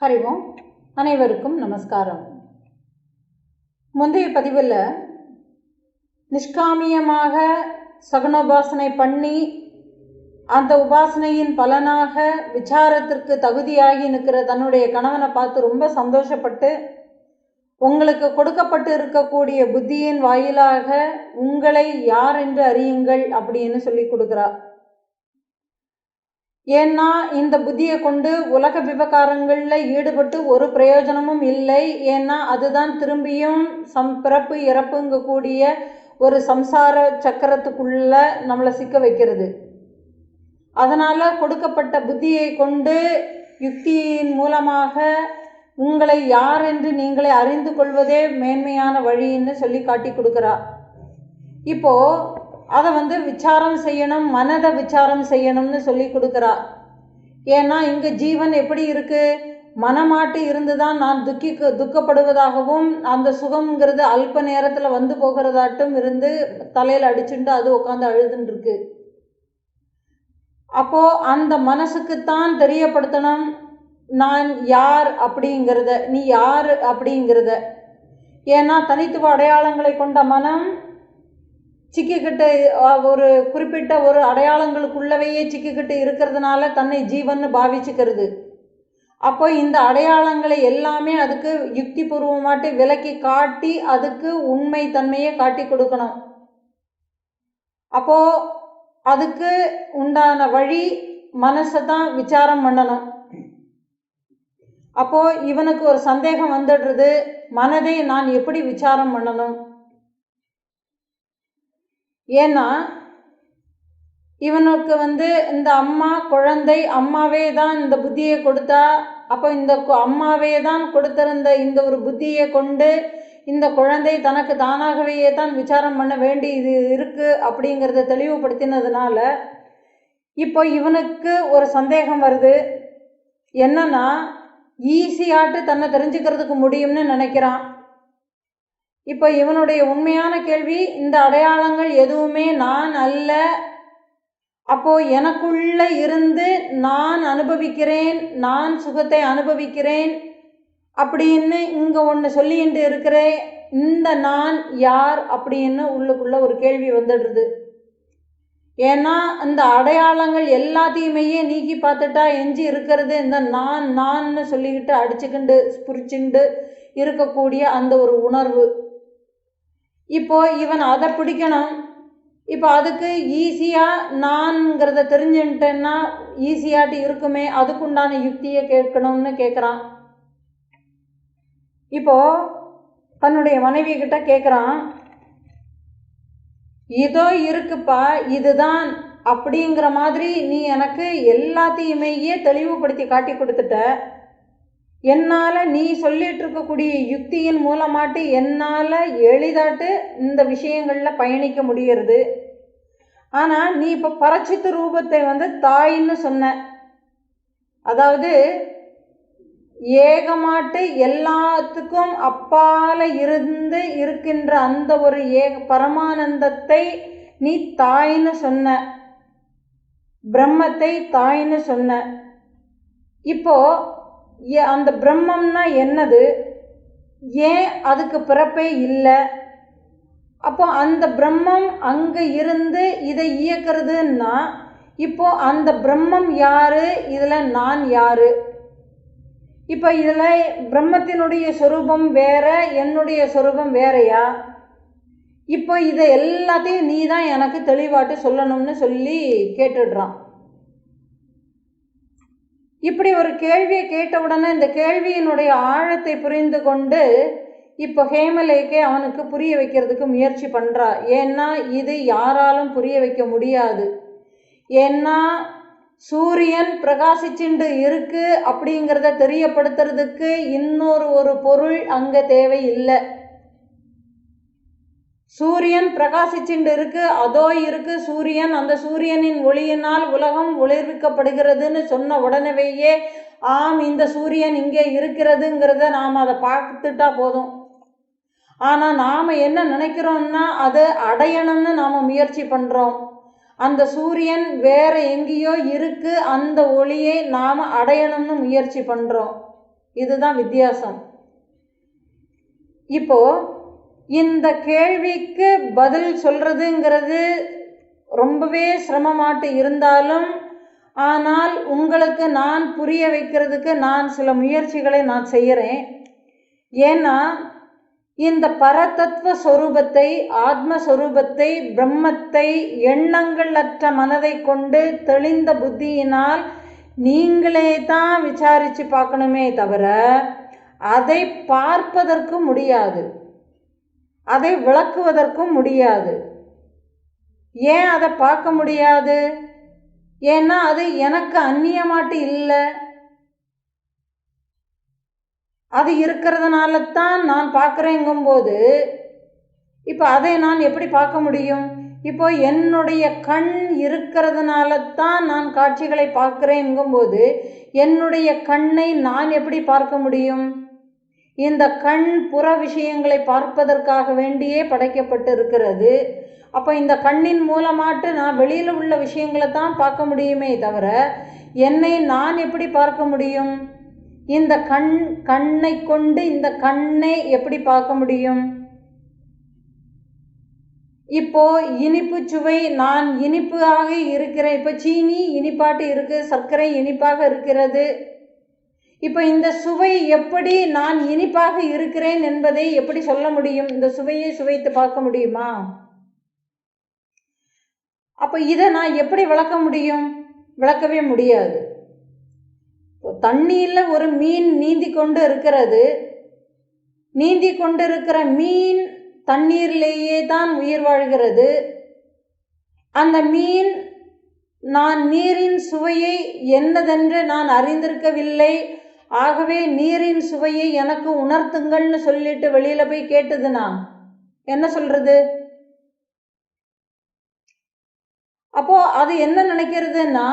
ஹரி ஓம். அனைவருக்கும் நமஸ்காரம். முந்தைய பதிவில் நிஷ்காமியமாக சகுனோபாசனை பண்ணி அந்த உபாசனையின் பலனாக விசாரத்திற்கு தகுதியாகி நிற்கிற தன்னுடைய கணவனை பார்த்து ரொம்ப சந்தோஷப்பட்டு, உங்களுக்கு கொடுக்கப்பட்டு இருக்கக்கூடிய புத்தியின் வாயிலாக உங்களை யார் என்று அறியுங்கள் அப்படின்னு சொல்லி கொடுக்குறார். ஏன்னா இந்த புத்தியை கொண்டு உலக விவகாரங்களில் ஈடுபட்டு ஒரு பிரயோஜனமும் இல்லை. ஏன்னா அதுதான் திரும்பியும் பிறப்பு இறப்புங்கக்கூடிய ஒரு சம்சார சக்கரத்துக்குள்ள நம்மளை சிக்க வைக்கிறது. அதனால் கொடுக்கப்பட்ட புத்தியை கொண்டு யுக்தியின் மூலமாக உங்களை யார் என்று நீங்களே அறிந்து கொள்வதே மேன்மையான வழின்னு சொல்லி காட்டி கொடுக்குறா. இப்போது அதை விசாரம் செய்யணும், மனதை விசாரம் செய்யணும்னு சொல்லி கொடுக்குறா. ஏன்னா இங்கே ஜீவன் எப்படி இருக்குது, மனமாட்டு இருந்து தான் நான் துக்கப்படுவதாகவும் அந்த சுகம்ங்கிறது அல்ப நேரத்தில் வந்து போகிறதாட்டும் இருந்து தலையில் அடிச்சுட்டு அது உட்காந்து அழுதுன்னு இருக்கு. அப்போது அந்த மனசுக்குத்தான் தெரியப்படுத்தணும் நான் யார் அப்படிங்கிறத, நீ யார் அப்படிங்கிறத. ஏன்னா தனித்துவ அடையாளங்களை கொண்ட மனம் சிக்கிக்கிட்டு ஒரு குறிப்பிட்ட ஒரு அடையாளங்களுக்குள்ளவையே சிக்கிக்கிட்டு இருக்கிறதுனால தன்னை ஜீவன்னு பாவிச்சுக்கிறது. அப்போ இந்த அடையாளங்களை எல்லாமே அதுக்கு யுக்தி பூர்வமாட்டு விலக்கி காட்டி அதுக்கு உண்மை தன்மையை காட்டி கொடுக்கணும். அப்போ அதுக்கு உண்டான வழி மனசை தான் விசாரம் பண்ணணும். அப்போ இவனுக்கு ஒரு சந்தேகம் வந்துடுறது, மனதை நான் எப்படி விசாரம் பண்ணணும்? ஏன்னா இவனுக்கு இந்த அம்மா குழந்தை அம்மாவே தான் இந்த புத்தியை கொடுத்தா. அப்போ இந்த அம்மாவே தான் கொடுத்திருந்த இந்த ஒரு புத்தியை கொண்டு இந்த குழந்தை தனக்கு தானாகவே தான் விசாரம் பண்ண வேண்டி இது இருக்குது அப்படிங்கிறத தெளிவுபடுத்தினதுனால இப்போ இவனுக்கு ஒரு சந்தேகம் வருது. என்னன்னா ஈஸியாட்டு தன்னை தெரிஞ்சுக்கிறதுக்கு முடியும்னு நினைக்கிறான். இப்போ இவனுடைய உண்மையான கேள்வி, இந்த அடையாளங்கள் எதுவுமே நான் அல்ல, அப்போ எனக்குள்ள இருந்து நான் அனுபவிக்கிறேன், நான் சுகத்தை அனுபவிக்கிறேன் அப்படின்னு இங்கே ஒன்று சொல்லிட்டு இருக்கிறேன். இந்த நான் யார் அப்படின்னு உள்ளுக்குள்ள ஒரு கேள்வி வந்துடுறது. ஏன்னா அந்த அடையாளங்கள் எல்லாத்தையுமே நீக்கி பார்த்துட்டா எஞ்சி இருக்கிறது இந்த நான்னு சொல்லிக்கிட்டு அடிச்சுக்கிண்டு புரிச்சுண்டு இருக்கக்கூடிய அந்த ஒரு உணர்வு. இப்போ இவன் அதை பிடிக்கணும். இப்போ அதுக்கு ஈஸியாக நான்ங்கிறத தெரிஞ்சுட்டேன்னா ஈஸியாட்டு இருக்குமே, அதுக்குண்டான யுக்தியை கேட்கணும்னு கேட்குறான். இப்போ தன்னுடைய மனைவி கிட்ட கேட்குறான், இதோ இருக்குப்பா இதுதான் அப்படிங்கிற மாதிரி நீ எனக்கு எல்லாத்தையுமே தெளிவுபடுத்தி காட்டி கொடுத்துட்ட. என்னால் நீ சொல்லிட்டு இருக்கக்கூடிய யுக்தியின் மூலமாட்டு என்னால் எளிதாட்டு இந்த விஷயங்களில் பயணிக்க முடிகிறது. ஆனால் நீ இப்போ பரச்சித்து ரூபத்தை தாயின்னு சொன்ன, அதாவது ஏகமாட்டு எல்லாத்துக்கும் அப்பால இருந்து இருக்கின்ற அந்த ஒரு பரமானந்தத்தை நீ தாயின்னு சொன்ன, பிரம்மத்தை தாயின்னு சொன்ன. இப்போ அந்த பிரம்மம்னா என்னது, ஏன் அதுக்கு பிறப்பே இல்லை? அப்போ அந்த பிரம்மம் அங்கே இருந்து இதை இயக்கிறதுன்னா இப்போ அந்த பிரம்மம் யாரு, இதில் நான் யாரு? இப்போ இதில் பிரம்மத்தினுடைய சொரூபம் வேற, என்னுடைய சொரூபம் வேறையா? இப்போ இதை எல்லாத்தையும் நீ தான் எனக்கு தெளிவாட்டு சொல்லணும்னு சொல்லி கேட்டுடுறான். இப்படி ஒரு கேள்வியை கேட்ட உடனே இந்த கேள்வியினுடைய ஆழத்தை புரிந்து கொண்டு இப்போ ஹேமலேக்கே அவனுக்கு புரிய வைக்கிறதுக்கு முயற்சி பண்ணுறா. ஏன்னா இது யாராலும் புரிய வைக்க முடியாது. ஏன்னா சூரியன் பிரகாசிச்சுண்டு இருக்கு அப்படிங்கிறத தெரியப்படுத்துறதுக்கு இன்னொரு பொருள் அங்கே தேவையில்லை. சூரியன் பிரகாசிச்சுண்டு இருக்கு, அதோ இருக்கு சூரியன், அந்த சூரியனின் ஒளியினால் உலகம் ஒளிர்விக்கப்படுகிறதுன்னு சொன்ன உடனேயே ஆம் இந்த சூரியன் இங்கே இருக்கிறதுங்கிறத நாம் அதை பார்த்துட்டா போதும். ஆனால் நாம் என்ன நினைக்கிறோம்னா அதை அடையணும்னு நாம் முயற்சி பண்ணுறோம். அந்த சூரியன் வேற எங்கேயோ இருக்கு, அந்த ஒளியை நாம் அடையணும்னு முயற்சி பண்ணுறோம். இதுதான் வித்தியாசம். இப்போ இந்த கேள்விக்கு பதில் சொல்றதுங்கிறது ரொம்பவே சிரமமாட்டு இருந்தாலும், ஆனால் உங்களுக்கு நான் புரிய வைக்கிறதுக்கு நான் சில முயற்சிகளை நான் செய்கிறேன். ஏன்னா இந்த பரதத்துவ சொரூபத்தை, ஆத்மஸ்வரூபத்தை, பிரம்மத்தை எண்ணங்கள் அற்ற மனதை கொண்டு தெளிந்த புத்தியினால் நீங்களே தான் விசாரித்து பார்க்கணுமே தவிர அதை பார்ப்பதற்கு முடியாது, அதை விளக்குவதற்கும் முடியாது. ஏன் அதை பார்க்க முடியாது? ஏன்னா அது எனக்கு அந்நியமாட்டு இல்லை. அது இருக்கிறதுனால தான் நான் பார்க்குறேங்கும்போது இப்போ அதை நான் எப்படி பார்க்க முடியும்? இப்போ என்னுடைய கண் இருக்கிறதுனால தான் நான் காட்சிகளை பார்க்குறேங்கும்போது என்னுடைய கண்ணை நான் எப்படி பார்க்க முடியும்? இந்த கண் புற விஷயங்களை பார்ப்பதற்காக வேண்டியே படைக்கப்பட்டு இருக்கிறது. அப்போ இந்த கண்ணின் மூலமாட்டு நான் வெளியில் உள்ள விஷயங்களை தான் பார்க்க முடியுமே தவிர என்னை நான் எப்படி பார்க்க முடியும்? இந்த கண்ணை கொண்டு இந்த கண்ணை எப்படி பார்க்க முடியும்? இப்போ இனிப்பு சுவை, நான் இனிப்பாக இருக்கிறேன். இப்போ சீனி இனிப்பாட்டு இருக்கு, சர்க்கரை இனிப்பாக இருக்கிறது. இப்போ இந்த சுவை எப்படி நான் இனிப்பாக இருக்கிறேன் என்பதை எப்படி சொல்ல முடியும்? இந்த சுவையை சுவைத்து பார்க்க முடியுமா? அப்போ இதை நான் எப்படி விளக்க முடியும்? விளக்கவே முடியாது. தண்ணியில் ஒரு மீன் நீந்தி கொண்டு இருக்கிறது. நீந்தி கொண்டு இருக்கிற மீன் தண்ணீரிலேயே தான் உயிர் வாழ்கிறது. அந்த மீன் நான் நீரின் சுவையை என்னதென்று நான் அறிந்திருக்கவில்லை, ஆகவே நீரின் சுவையை எனக்கு உணர்த்துங்கள்னு சொல்லிட்டு வெளியில போய் கேட்டதுன்னா என்ன சொல்றது? அப்போ அது என்ன நினைக்கிறதுன்னா,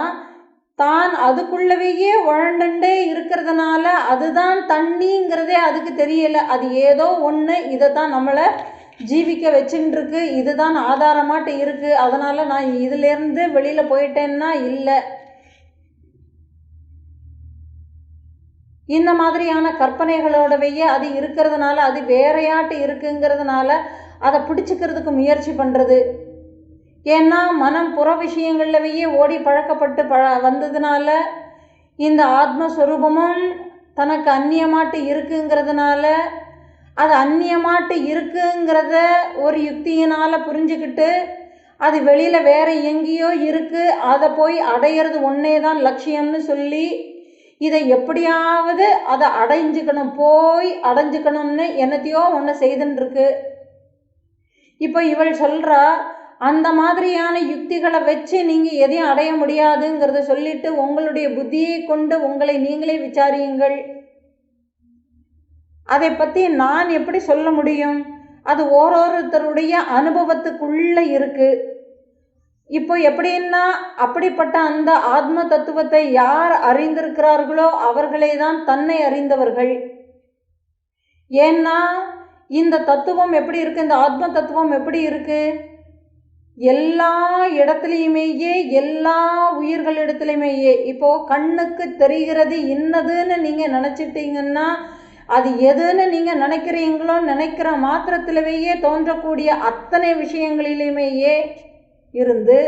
தான் அதுக்குள்ளவேயே உழண்டே இருக்கிறதுனால அதுதான் தண்ணிங்கிறதே அதுக்கு தெரியல. அது ஏதோ ஒன்று இதை தான் நம்மளை ஜீவிக்க வச்சுட்டு இருக்கு, இதுதான் ஆதாரமாட்டு இருக்கு, அதனால நான் இதுலேருந்து வெளியில் போயிட்டேன்னா இல்லை. இந்த மாதிரியான கற்பனைகளோடவையே அது இருக்கிறதுனால அது வேறையாட்டு இருக்குங்கிறதுனால அதை பிடிச்சிக்கிறதுக்கு முயற்சி பண்ணுறது. ஏன்னா மனம் புற விஷயங்கள்லவையே ஓடி பழக்கப்பட்டு வந்ததுனால இந்த ஆத்மஸ்வரூபமும் தனக்கு அந்நியமாட்டு இருக்குங்கிறதுனால அது அந்நியமாட்டு இருக்குங்கிறத ஒரு யுக்தியினால் புரிஞ்சுக்கிட்டு அது வெளியில் வேற எங்கேயோ இருக்குது, அதை போய் அடையிறது ஒன்றே தான் லட்சியம்னு சொல்லி இதை எப்படியாவது அதை போய் அடைஞ்சுக்கணும்னு என்னத்தையோ ஒன்று செய்துன்னு. இப்போ இவள் சொல்கிறா, அந்த மாதிரியான யுக்திகளை வச்சு நீங்கள் எதையும் அடைய முடியாதுங்கிறத சொல்லிட்டு உங்களுடைய புத்தியை கொண்டு உங்களை நீங்களே விசாரியுங்கள். அதை பற்றி நான் எப்படி சொல்ல முடியும்? அது ஓரோருத்தருடைய அனுபவத்துக்குள்ளே இருக்கு. இப்போ எப்படின்னா அப்படிப்பட்ட அந்த ஆத்ம தத்துவத்தை யார் அறிந்திருக்கிறார்களோ அவர்களே தான் தன்னை அறிந்தவர்கள். ஏன்னா இந்த தத்துவம் எப்படி இருக்கு, இந்த ஆத்ம தத்துவம் எப்படி இருக்கு? எல்லா இடத்துலையுமேயே, எல்லா உயிர்களிடத்துலையுமேயே. இப்போ கண்ணுக்கு தெரிகிறது இன்னதுன்னு நீங்கள் நினச்சிட்டீங்கன்னா அது எதுன்னு நீங்கள் நினைக்கிறீங்களோ நினைக்கிற மாத்திரத்திலேயே தோன்றக்கூடிய அத்தனை விஷயங்களிலுமேயே இருந்து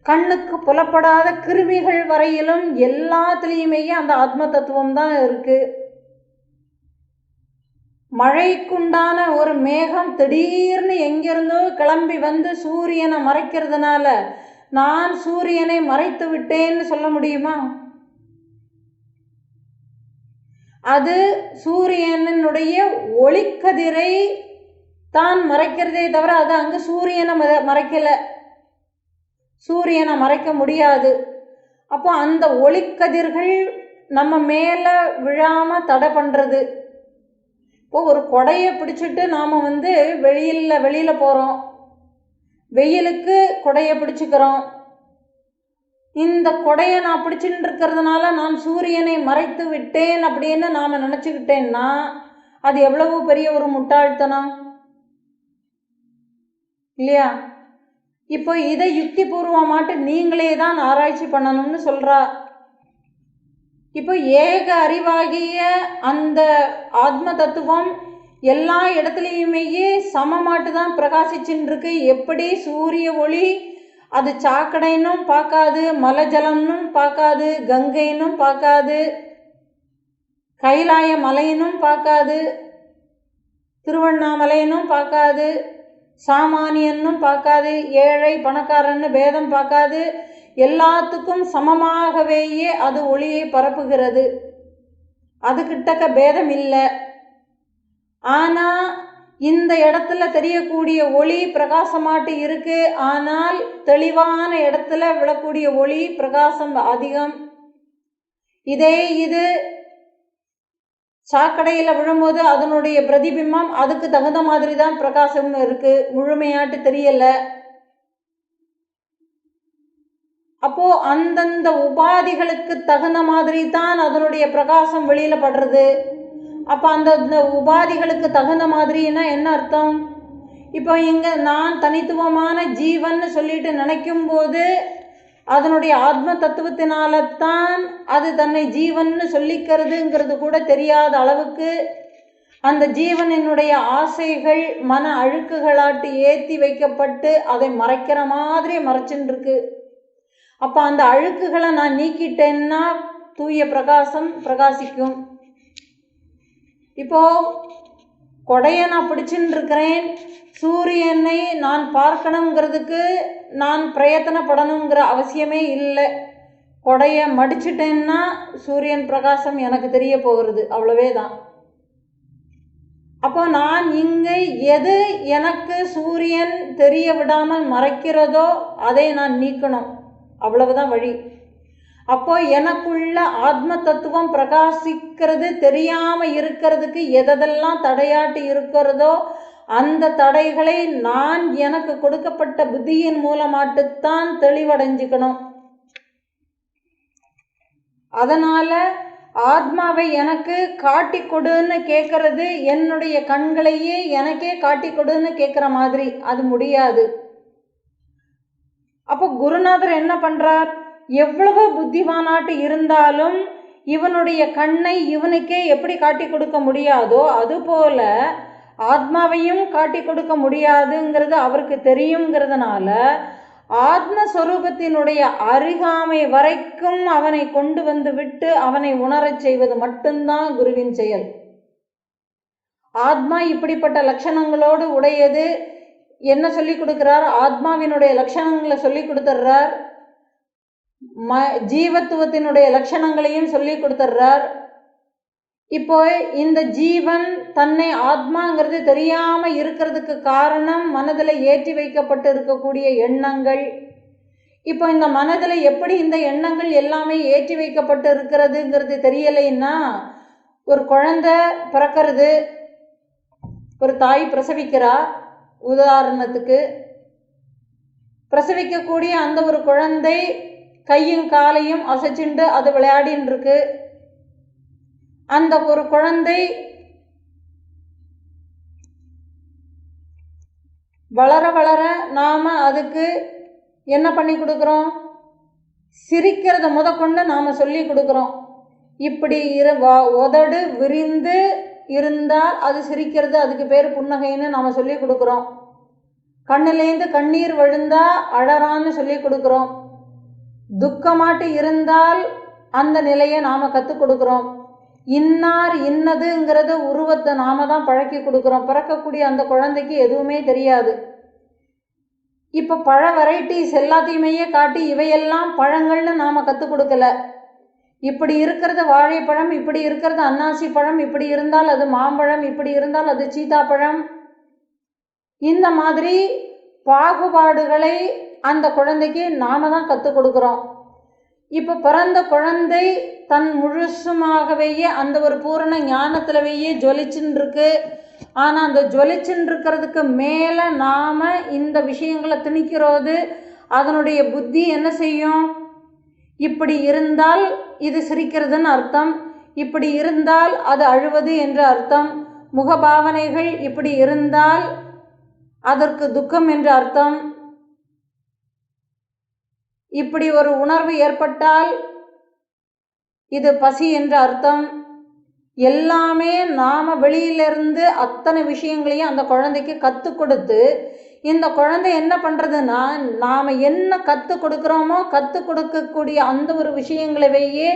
கண்ணுக்கு புலப்படாத கிருமிகள் வரையிலும் எல்லாத்துலேயுமேயே அந்த ஆத்ம தத்துவம் தான் இருக்குது. மழைக்குண்டான ஒரு மேகம் திடீர்னு எங்கிருந்தோ கிளம்பி வந்து சூரியனை மறைக்கிறதுனால நான் சூரியனை மறைத்து விட்டேன்னு சொல்ல முடியுமா? அது சூரியனுடைய ஒளிக்கதிரை தான் மறைக்கிறதே தவிர அது அங்கே சூரியனை மறைக்கலை, சூரியனை மறைக்க முடியாது. அப்போ அந்த ஒளிக்கதிர்கள் நம்ம மேலே விழாமல் தடை பண்ணுறது. இப்போ ஒரு கொடையை பிடிச்சிட்டு நாம் வெளியில் போகிறோம், வெயிலுக்கு கொடையை பிடிச்சிக்கிறோம். இந்த கொடையை நான் பிடிச்சிட்டு இருக்கிறதுனால நான் சூரியனை மறைத்து விட்டேன் அப்படின்னு நாம் நினச்சிக்கிட்டேன்னா அது எவ்வளவு பெரிய ஒரு முட்டாள்தனம் இல்லையா? இப்போ இதை யுக்தி பூர்வமாட்டு நீங்களே தான் ஆராய்ச்சி பண்ணணும்னு சொல்கிறா. இப்போ ஏக அறிவாகிய அந்த ஆத்ம தத்துவம் எல்லா இடத்துலையுமே சமமாட்டு தான் பிரகாசிச்சுன்னு இருக்கு. எப்படி சூரிய ஒளி அது சாக்கடைன்னும் பார்க்காது, மலஜலம்னும் பார்க்காது, கங்கைன்னும் பார்க்காது, கைலாய மலையினும் பார்க்காது, திருவண்ணாமலையினும் பார்க்காது, சாமானியன்னும் பார்க்காது, ஏழை பணக்காரன்னு பேதம் பார்க்காது, எல்லாத்துக்கும் சமமாகவேயே அது ஒளியை பரப்புகிறது. அது கிட்டக்க பேதம் இல்லை. ஆனால் இந்த இடத்துல தெரியக்கூடிய ஒளி பிரகாசமாட்டு இருக்கு. ஆனால் தெளிவான இடத்துல விழக்கூடிய ஒளி பிரகாசம் அதிகம். இதே இது சாக்கடையில் விழும்போது அதனுடைய பிரதிபிம்பம் அதுக்கு தகுந்த மாதிரி தான் பிரகாசம் இருக்கு, முழுமையாட்டு தெரியல. அப்போ அந்தந்த உபாதிகளுக்கு தகுந்த மாதிரி தான் அதனுடைய பிரகாசம் வெளியில படுறது. அப்போ அந்த உபாதிகளுக்கு தகுந்த மாதிரின்னா என்ன அர்த்தம்? இப்போ இங்கே நான் தனித்துவமான ஜீவன் சொல்லிட்டு நினைக்கும் போது அதனுடைய ஆத்ம தத்துவத்தினால்தான் அது தன்னை ஜீவன்னு சொல்லிக்கிறதுங்கிறது கூட தெரியாத அளவுக்கு அந்த ஜீவனினுடைய ஆசைகள் மன அழுக்குகளாட்டு ஏற்றி வைக்கப்பட்டு அதை மறைக்கிற மாதிரி மறைச்சுன்னு இருக்கு. அப்போ அந்த அழுக்குகளை நான் நீக்கிட்டேன்னா தூய பிரகாசம் பிரகாசிக்கும். இப்போ கொடையை நான் பிடிச்சுன்னு இருக்கிறேன், சூரியனை நான் பார்க்கணுங்கிறதுக்கு நான் பிரயத்தனப்படணுங்கிற அவசியமே இல்லை. கொடையை மடிச்சிட்டேன்னா சூரியன் பிரகாசம் எனக்கு தெரிய போகிறது, அவ்வளவே தான். அப்போ நான் இங்கே எது எனக்கு சூரியன் தெரிய விடாமல் மறைக்கிறதோ அதை நான் நீக்கணும், அவ்வளவுதான் வழி. அப்போ எனக்குள்ள ஆத்ம தத்துவம் பிரகாசிக்கிறது தெரியாமல் இருக்கிறதுக்கு எதெல்லாம் தடையாட்டு இருக்கிறதோ அந்த தடைகளை நான் எனக்கு கொடுக்கப்பட்ட புத்தியின் மூலமாட்டுத்தான் தெளிவடைஞ்சுக்கணும். அதனால ஆத்மாவை எனக்கு காட்டி கொடுன்னு கேட்கறது என்னுடைய கண்களையே எனக்கே காட்டி கொடுன்னு கேட்குற மாதிரி அது முடியாது. அப்போ குருநாதர் என்ன பண்றார்? எவ்வளவு புத்திமானாட்டு இருந்தாலும் இவனுடைய கண்ணை இவனுக்கே எப்படி காட்டி கொடுக்க முடியாதோ அதுபோல ஆத்மாவையும் காட்டி கொடுக்க முடியாதுங்கிறது அவருக்கு தெரியுங்கிறதுனால ஆத்மஸ்வரூபத்தினுடைய அருகாமை வரைக்கும் அவனை கொண்டு வந்து விட்டு அவனை உணரச் செய்வது மட்டும்தான் குருவின் செயல். ஆத்மா இப்படிப்பட்ட லட்சணங்களோடு உடையது. என்ன சொல்லி கொடுக்கிறார்? ஆத்மாவினுடைய லட்சணங்களை சொல்லி கொடுத்துட்றார், ஜீவத்துவத்தினுடைய லட்சணங்களையும் சொல்லி கொடுத்துட்றார். இப்போ இந்த ஜீவன் தன்னை ஆத்மாங்கிறது தெரியாம இருக்கிறதுக்கு காரணம் மனதில் ஏற்றி வைக்கப்பட்டு இருக்கக்கூடிய எண்ணங்கள். இப்போ இந்த மனதில் எப்படி இந்த எண்ணங்கள் எல்லாமே ஏற்றி வைக்கப்பட்டு இருக்கிறதுங்கிறது தெரியலைன்னா, ஒரு குழந்தை பிறக்கிறது, ஒரு தாய் பிரசவிக்கிறா, உதாரணத்துக்கு பிரசவிக்கக்கூடிய அந்த ஒரு குழந்தை கையும் காலையும் அசைச்சுண்டு அது விளையாடின்னு இருக்கு. அந்த ஒரு குழந்தை வளர வளர நாம அதுக்கு என்ன பண்ணி கொடுக்குறோம்? சிரிக்கிறத முதற்கொண்டு நாம சொல்லி கொடுக்குறோம். இப்படி உதடு விரிந்து இருந்தால் அது சிரிக்கிறது, அதுக்கு பேர் புன்னகைன்னு நாம சொல்லி கொடுக்குறோம். கண்ணிலேருந்து கண்ணீர் விழுந்தா அழறான்னு சொல்லி கொடுக்குறோம். துக்கமாட்டு இருந்தால் அந்த நிலையை நாம் கற்றுக் கொடுக்குறோம். இன்னார் இன்னதுங்கிறத உருவத்தை நாம தான் பழக்கி கொடுக்குறோம். பிறக்கக்கூடிய அந்த குழந்தைக்கு எதுவுமே தெரியாது. இப்போ பழ வெரைட்டிஸ் எல்லாத்தையுமே காட்டி இவையெல்லாம் பழங்கள்னு நாம் கற்றுக் கொடுக்கல. இப்படி இருக்கிறது வாழைப்பழம், இப்படி இருக்கிறது அன்னாசி பழம், இப்படி இருந்தால் அது மாம்பழம், இப்படி இருந்தால் அது சீதாப்பழம். இந்த மாதிரி பாகுபாடுகளை அந்த குழந்தைக்கு நாம தான் கற்றுக் கொடுக்குறோம். இப்போ பிறந்த குழந்தை தன் முழுசுமாகவேயே அந்த ஒரு பூரண ஞானத்திலவேயே ஜொலிச்சுன்னு இருக்கு. ஆனால் அந்த ஜொலிச்சுன்னு இருக்கிறதுக்கு மேலே நாம் இந்த விஷயங்களை திணிக்கிறது அதனுடைய புத்தி என்ன செய்யும்? இப்படி இருந்தால் இது சிரிக்கிறதுன்னு அர்த்தம், இப்படி இருந்தால் அது அழுவது என்று அர்த்தம், முகபாவனைகள் இப்படி இருந்தால் அதற்கு துக்கம் என்று அர்த்தம், இப்படி ஒரு உணர்வு ஏற்பட்டால் இது பசி என்ற அர்த்தம். எல்லாமே நாம் வெளியிலிருந்து அத்தனை விஷயங்களையும் அந்த குழந்தைக்கு கற்றுக் கொடுத்து, இந்த குழந்தை என்ன பண்ணுறதுன்னா, நாம் என்ன கற்றுக் கொடுக்குறோமோ கற்றுக் கொடுக்கக்கூடிய அந்த ஒரு விஷயங்களவையே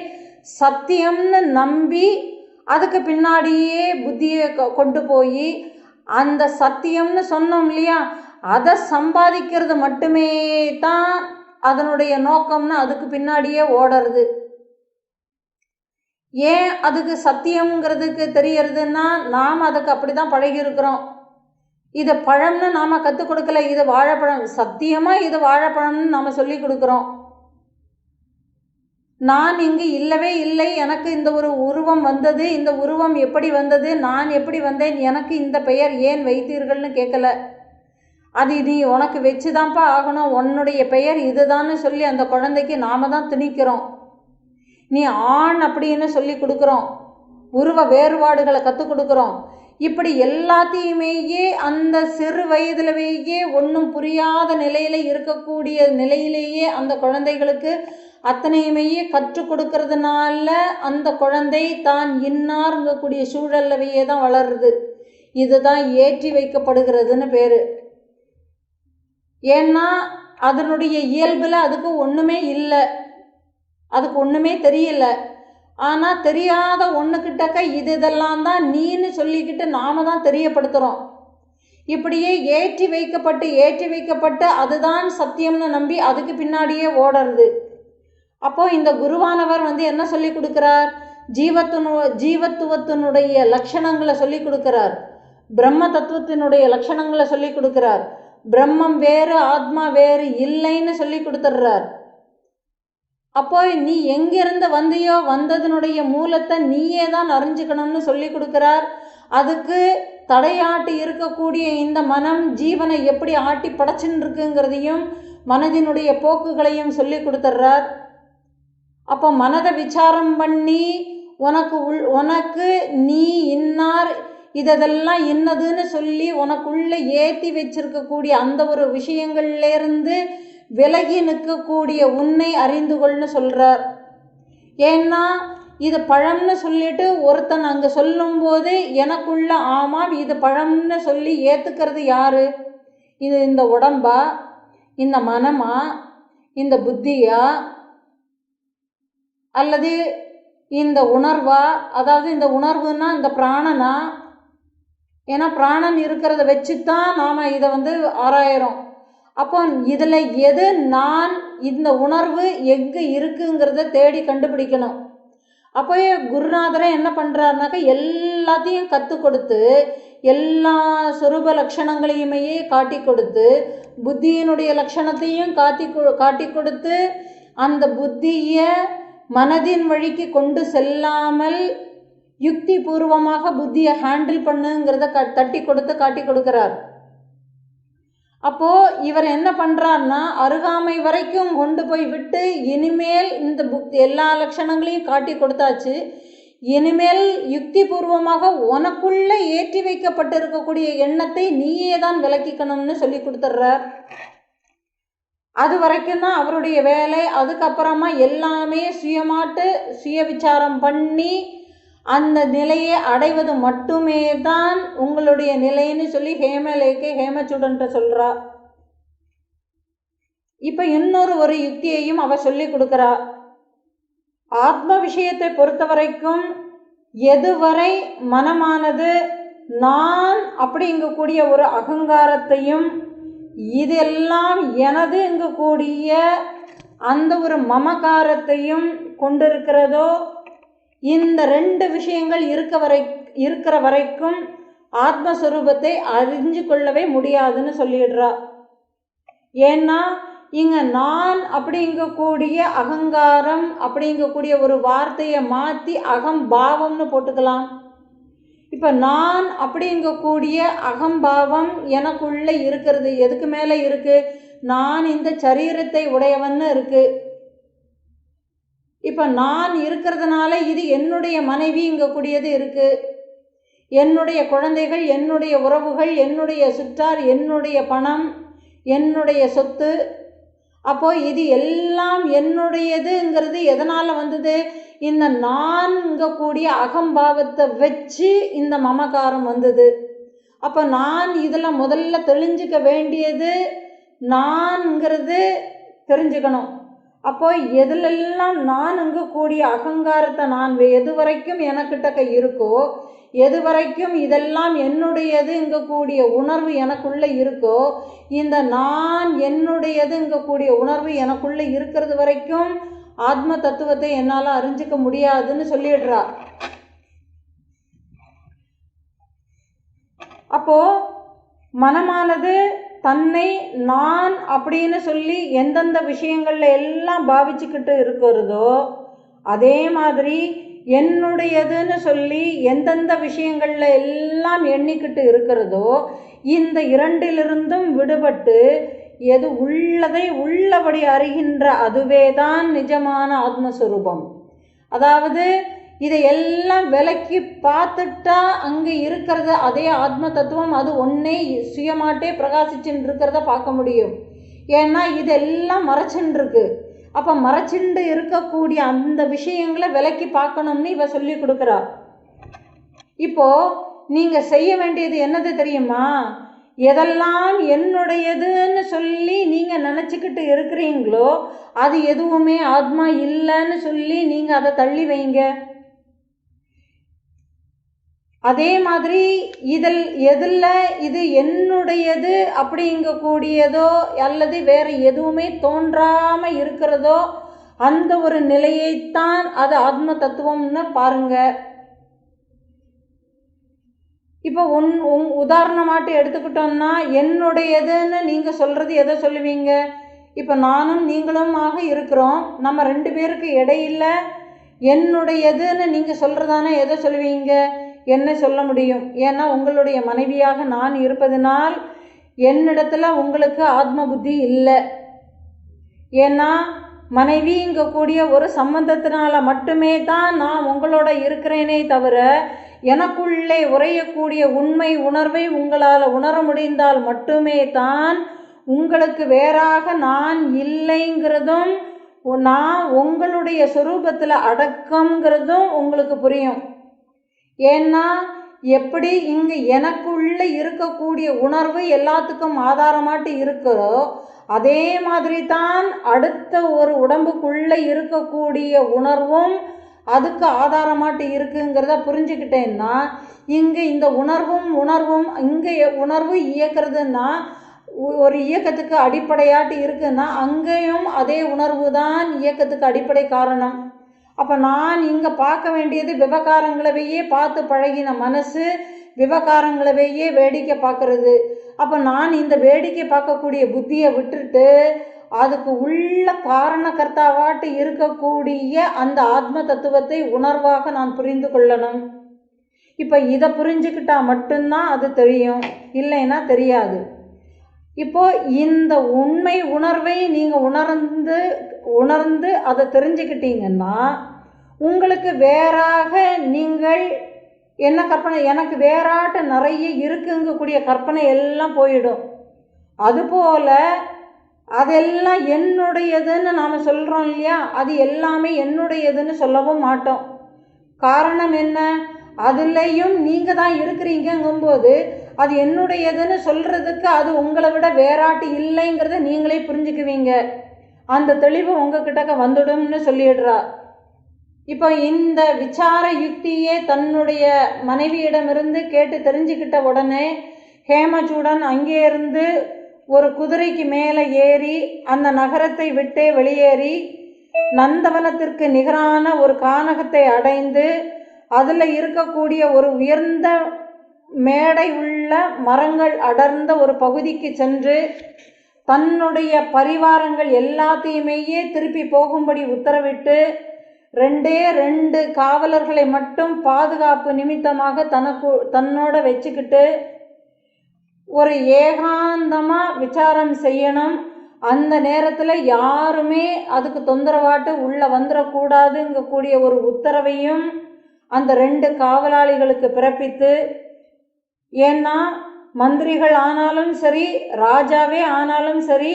சத்தியம்னு நம்பி அதுக்கு பின்னாடியே புத்தியை கொண்டு போய் அந்த சத்தியம்னு சொன்னோம் இல்லையா, அதை சம்பாதிக்கிறது மட்டுமே தான் அதனுடைய நோக்கம்னு அதுக்கு பின்னாடியே ஓடுறது. ஏன் அதுக்கு சத்தியம்ங்கிறதுக்கு தெரியறதுன்னா, நாம் அதுக்கு அப்படி தான் பழகியிருக்கிறோம். இது பழம்னு நாம் கற்றுக் கொடுக்கல, இது வாழைப்பழம், சத்தியமாக இது வாழைப்பழம்னு நாம் சொல்லி கொடுக்குறோம். நான் இங்கு இல்லவே இல்லை, எனக்கு இந்த ஒரு உருவம் வந்தது, இந்த உருவம் எப்படி வந்தது, நான் எப்படி வந்தேன், எனக்கு இந்த பெயர் ஏன் வைத்தீர்கள்னு கேட்கல. அது நீ உனக்கு வச்சுதான்ப்பா ஆகணும், உன்னுடைய பெயர் இதுதான்னு சொல்லி அந்த குழந்தைக்கு நாம தான் திணிக்கிறோம். நீ ஆண் அப்படின்னு சொல்லி கொடுக்குறோம், உருவ வேறுபாடுகளை கற்றுக் கொடுக்குறோம். இப்படி எல்லாத்தையுமேயே அந்த சிறு வயதிலேயே ஒன்றும் புரியாத நிலையில் இருக்கக்கூடிய நிலையிலேயே அந்த குழந்தைகளுக்கு அத்தனையுமையே கற்றுக் கொடுக்கறதுனால அந்த குழந்தை தான் இன்னார்ங்கக்கூடிய சூழல்லவையே தான் வளருது. இதுதான் ஏற்றி வைக்கப்படுகிறதுன்னு பேர். ஏன்னா அதனுடைய இயல்பில் அதுக்கு ஒன்றுமே இல்லை, அதுக்கு ஒன்றுமே தெரியல. ஆனால் தெரியாத ஒன்றுக்கிட்டக்க இதெல்லாம் தான் நீன்னு சொல்லிக்கிட்டு நாம தான் தெரியப்படுத்துகிறோம். இப்படியே ஏற்றி வைக்கப்பட்டு அதுதான் சத்தியம்னு நம்பி அதுக்கு பின்னாடியே ஓடுறது. அப்போ இந்த குருவானவர் என்ன சொல்லி கொடுக்கிறார், ஜீவத்துவத்தினுடைய லட்சணங்களை சொல்லி கொடுக்கிறார், பிரம்ம தத்துவத்தினுடைய லட்சணங்களை சொல்லி கொடுக்கிறார். பிரம்மம் வேறு ஆத்மா வேறு இல்லைன்னு சொல்லி கொடுத்துட்றார். அப்போ நீ எங்கிருந்து வந்தியோ வந்ததனுடைய மூலத்தை நீயே தான் அறிஞ்சுக்கணும்னு சொல்லி கொடுக்கிறார். அதுக்கு தடையாட்டி இருக்கக்கூடிய இந்த மனம் ஜீவனை எப்படி ஆட்டி படைச்சுன்னு இருக்குங்கிறதையும் மனதினுடைய போக்குகளையும் சொல்லி கொடுத்துட்றார். அப்போ மனதை விசாரம் பண்ணி உனக்கு நீ இன்னார் இதெல்லாம் இன்னதுன்னு சொல்லி உனக்குள்ளே ஏற்றி வச்சிருக்கக்கூடிய அந்த ஒரு விஷயங்கள்லேருந்து விலகி நிற்கக்கூடிய உன்னை அறிந்து கொள்னு சொல்கிறார். ஏன்னா இது பழம்னு சொல்லிட்டு ஒருத்தன் அங்கே சொல்லும்போது எனக்குள்ள ஆமாம் இது பழம்னு சொல்லி ஏற்றுக்கிறது யாரு? இது இந்த உடம்பா, இந்த மனமா, இந்த புத்தியா, அல்லது இந்த உணர்வா? அதாவது இந்த உணர்வுன்னா இந்த பிராணனா? ஏன்னா பிராணன் இருக்கிறத வச்சு தான் நாம் இதை ஆராயிறோம். அப்போ இதில் எது நான், இந்த உணர்வு எங்கே இருக்குங்கிறத தேடி கண்டுபிடிக்கணும். அப்போ குருநாதரை என்ன பண்ணுறாருனாக்கா எல்லாத்தையும் கற்றுக் கொடுத்து எல்லா சொரூப லட்சணங்களையுமே காட்டி கொடுத்து புத்தியினுடைய லட்சணத்தையும் காட்டி கொடுத்து அந்த புத்தியை மனதின் வழிக்கு கொண்டு செல்லாமல் யுக்தி பூர்வமாக புத்தியை ஹேண்டில் பண்ணுங்கிறத தட்டி கொடுத்து காட்டி கொடுக்கிறார். அப்போ இவர் என்ன பண்றாருன்னா அருகாமை வரைக்கும் கொண்டு போய் விட்டு இனிமேல் இந்த புத்தி எல்லா லட்சணங்களையும் காட்டி கொடுத்தாச்சு, இனிமேல் யுக்தி பூர்வமாக உனக்குள்ள ஏற்றி வைக்கப்பட்டு இருக்கக்கூடிய எண்ணத்தை நீயே தான் விளக்கிக்கணும்னு சொல்லி கொடுத்துட்றார். அது வரைக்கும் தான் அவருடைய வேலை. அதுக்கப்புறமா எல்லாமே சுய விசாரம் பண்ணி அந்த நிலையை அடைவது மட்டுமே தான் உங்களுடைய நிலைன்னு சொல்லி ஹேமச்சூடன்ட்ட சொல்றா. இப்ப இன்னொரு ஒரு யுக்தியையும் அவ சொல்லி கொடுக்கிறா. ஆத்ம விஷயத்தை பொறுத்த வரைக்கும் எதுவரை மனமானது நான் அப்படிங்கக்கூடிய ஒரு அகங்காரத்தையும் இதெல்லாம் எனது இங்கக்கூடிய அந்த ஒரு மமகாரத்தையும் கொண்டிருக்கிறதோ, இந்த ரெண்டு விஷயங்கள் இருக்கிற வரைக்கும் ஆத்மஸ்வரூபத்தை அறிஞ்சு கொள்ளவே முடியாதுன்னு சொல்லிடுறா. ஏன்னா இங்க நான் அப்படிங்கக்கூடிய அகங்காரம் அப்படிங்கக்கூடிய ஒரு வார்த்தையை மாற்றி அகம்பாவம்னு போட்டுக்கலாம். இப்போ நான் அப்படிங்கக்கூடிய அகம்பாவம் எனக்குள்ளே இருக்கிறது எதுக்கு மேலே இருக்கு? நான் இந்த சரீரத்தை உடையவன்னு இருக்கு. இப்போ நான் இருக்கிறதுனால இது என்னுடைய மனைவிங்கக்கூடியது இருக்கு, என்னுடைய குழந்தைகள், என்னுடைய உறவுகள், என்னுடைய சுற்றார், என்னுடைய பணம், என்னுடைய சொத்து. அப்போ இது எல்லாம் என்னுடையதுங்கிறது எதனால் வந்தது? இந்த நான்ங்க கூடிய அகம்பாவத்தை வச்சு இந்த மமகாரம் வந்தது. அப்போ நான் இதில் முதல்ல தெளிஞ்சிக்க வேண்டியது நான்ங்கிறது தெரிஞ்சுக்கணும். அப்போ எதுலெல்லாம் நானுங்க கூடிய அகங்காரத்தை நான் எது வரைக்கும் எனக்கிட்ட இருக்கோ, எது வரைக்கும் இதெல்லாம் என்னுடையதுங்க கூடிய உணர்வு எனக்குள்ளே இருக்கோ, இந்த நான் என்னுடையதுங்க கூடிய உணர்வு எனக்குள்ளே இருக்கிறது வரைக்கும் ஆத்ம தத்துவத்தை என்னால் அறிஞ்சிக்க முடியாதுன்னு சொல்லிடுறா. அப்போ மனமானது தன்னை நான் அப்படின்னு சொல்லி எந்தெந்த விஷயங்கள்ல எல்லாம் பாவிச்சுக்கிட்டு இருக்கிறதோ, அதே மாதிரி என்னுடையதுன்னு சொல்லி எந்தெந்த விஷயங்கள்ல எல்லாம் எண்ணிக்கிட்டு இருக்கிறதோ, இந்த இரண்டிலிருந்தும் விடுபட்டு எது உள்ளதை உள்ளபடி அறிகின்ற அதுவே தான் நிஜமான ஆத்மஸ்வரூபம். அதாவது இதை எல்லாம் விலக்கி பார்த்துட்டா அங்கே இருக்கிறது அதே ஆத்ம தத்துவம், அது ஒன்னே சுயமாட்டே பிரகாசிச்சுன்னு இருக்கிறத பார்க்க முடியும். ஏன்னா இதெல்லாம் மறைச்சுன்னு இருக்கு. அப்போ மறைச்சுண்டு இருக்கக்கூடிய அந்த விஷயங்களை விலக்கி பார்க்கணும்னு இவ சொல்லி கொடுக்குறா. இப்போ நீங்க செய்ய வேண்டியது என்னது தெரியுமா? எதெல்லாம் என்னுடையதுன்னு சொல்லி நீங்க நினச்சிக்கிட்டு இருக்கிறீங்களோ அது எதுவுமே ஆத்மா இல்லைன்னு சொல்லி நீங்க அதை தள்ளி வைங்க. அதே மாதிரி எதில் இது என்னுடையது அப்படிங்கக்கூடியதோ அல்லது வேற எதுவுமே தோன்றாமல் இருக்கிறதோ அந்த ஒரு நிலையைத்தான் அது ஆத்ம தத்துவம்னு பாருங்க. இப்போ உதாரணமாட்டு எடுத்துக்கிட்டோம்னா, என்னுடையதுன்னு நீங்கள் சொல்கிறது எதை சொல்லுவீங்க? இப்போ நானும் நீங்களுமாக இருக்கிறோம், நம்ம ரெண்டு பேருக்கு இடையில என்னுடையதுன்னு நீங்கள் சொல்கிறதானே எதை சொல்லுவீங்க? என்ன சொல்ல முடியும்? ஏன்னா உங்களுடைய மனைவியாக நான் இருப்பதனால் என்னிடத்துல உங்களுக்கு ஆத்ம புத்தி இல்லை. ஏன்னா மனைவிங்க கூடிய ஒரு சம்பந்தத்தினால மட்டுமே தான் நான் உங்களோட இருக்கிறேனே தவிர எனக்குள்ளே உறையக்கூடிய உண்மை உணர்வை உங்களால் உணர முடிந்தால் மட்டுமே தான் உங்களுக்கு வேறாக நான் இல்லைங்கிறதும் நான் உங்களுடைய சொரூபத்தில் அடக்கங்கிறதும் உங்களுக்கு புரியும். ஏன்னா எப்படி இங்கே எனக்குள்ளே இருக்கக்கூடிய உணர்வு எல்லாத்துக்கும் ஆதாரமாட்டு இருக்கிறோ அதே மாதிரி தான் அடுத்த ஒரு உடம்புக்குள்ளே இருக்கக்கூடிய உணர்வும் அதுக்கு ஆதாரமாட்டு இருக்குங்கிறத புரிஞ்சுக்கிட்டேன்னா, இங்கே இந்த உணர்வும் இங்கே உணர்வு இயக்கிறதுன்னா ஒரு இயக்கத்துக்கு அடிப்படையாட்டு இருக்குன்னா அங்கேயும் அதே உணர்வு தான் இயக்கத்துக்கு அடிப்படை காரணம். அப்போ நான் இங்கே பார்க்க வேண்டியது விவகாரங்களவையே பார்த்து பழகின மனசு விவகாரங்களவையே வேடிக்கை பார்க்கறது. அப்போ நான் இந்த வேடிக்கை பார்க்கக்கூடிய புத்தியை விட்டுட்டு அதுக்கு உள்ள காரணக்கர்த்தாவாட்டு இருக்கக்கூடிய அந்த ஆத்ம தத்துவத்தை உணர்வாக நான் புரிந்து கொள்ளணும். இப்போ இதை புரிஞ்சுக்கிட்டா மட்டும்தான் அது தெரியும், இல்லைன்னா தெரியாது. இப்போ இந்த உண்மை உணர்வை நீங்கள் உணர்ந்து அதை தெரிஞ்சுக்கிட்டீங்கன்னா உங்களுக்கு வேறாக நீங்கள் என்ன கற்பனை, எனக்கு வேறாட்ட நிறைய இருக்குங்கக்கூடிய கற்பனை எல்லாம் போயிடும். அதுபோல் அதெல்லாம் என்னுடையதுன்னு நாம் சொல்கிறோம் இல்லையா, அது எல்லாமே என்னுடையதுன்னு சொல்லவும் மாட்டோம். காரணம் என்ன? அதுலேயும் நீங்கள் தான் இருக்கிறீங்கும்போது அது என்னுடையதுன்னு சொல்கிறதுக்கு அது உங்களை விட வேறாட்டு இல்லைங்கிறத நீங்களே புரிஞ்சுக்குவீங்க. அந்த தெளிவு உங்ககிட்ட வந்துடும்னு சொல்லிடுறா. இப்போ இந்த விசார யுக்தியே தன்னுடைய மனைவியிடமிருந்து கேட்டு தெரிஞ்சுக்கிட்ட உடனே ஹேமச்சூடன் அங்கே இருந்து ஒரு குதிரைக்கு மேலே ஏறி அந்த நகரத்தை விட்டே வெளியேறி நந்தவனத்திற்கு நிகரான ஒரு கானகத்தை அடைந்து அதில் இருக்கக்கூடிய ஒரு உயர்ந்த மேடை உள்ள மரங்கள் அடர்ந்த ஒரு பகுதிக்கு சென்று தன்னுடைய பரிவாரங்கள் எல்லாத்தையுமேயே திருப்பி போகும்படி உத்தரவிட்டு 2 காவலர்களை மட்டும் பாதுகாப்பு நிமித்தமாக தன்னோட வச்சுக்கிட்டு ஒரு ஏகாந்தமாக விசாரம் செய்யணும். அந்த நேரத்தில் யாருமே அதுக்கு தொந்தரவாட்டு உள்ளே வந்துடக்கூடாதுங்கக்கூடிய ஒரு உத்தரவையும் அந்த 2 காவலாளிகளுக்கு பிறப்பித்து, ஏன்னா மந்திரிகள் ஆனாலும் சரி ராஜாவே ஆனாலும் சரி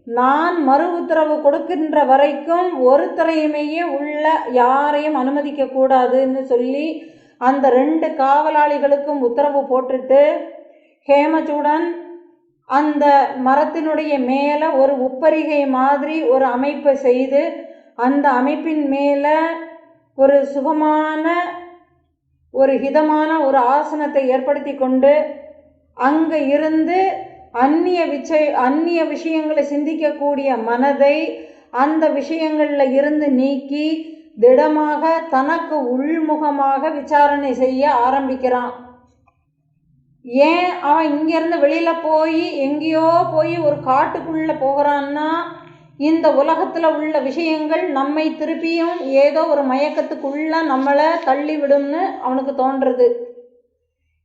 நான் மறு உத்தரவு கொடுக்கின்ற வரைக்கும் ஒருத்தரையுமே உள்ள யாரையும் அனுமதிக்க கூடாதுன்னு சொல்லி அந்த 2 காவலாளிகளுக்கும் உத்தரவு போட்டுட்டு ஹேமச்சூடன் அந்த மரத்தினுடைய மேலே ஒரு உப்பரிகை மாதிரி ஒரு அமைப்பை செய்து அந்த அமைப்பின் மேலே ஒரு சுகமான ஒரு ஹிதமான ஒரு ஆசனத்தை ஏற்படுத்தி கொண்டு அங்கே இருந்து அந்நிய விஷயங்களை சிந்திக்கக்கூடிய மனதை அந்த விஷயங்களில் இருந்து நீக்கி திடமாக தனக்கு உள்முகமாக விசாரணை செய்ய ஆரம்பிக்கிறான். ஏன் அவன் இங்கேருந்து வெளியில் போய் எங்கேயோ போய் ஒரு காட்டுக்குள்ளே போகிறான்னா இந்த உலகத்தில் உள்ள விஷயங்கள் நம்மை திருப்பியும் ஏதோ ஒரு மயக்கத்துக்குள்ளே நம்மளை தள்ளி விடும்னு அவனுக்கு தோன்றுறது.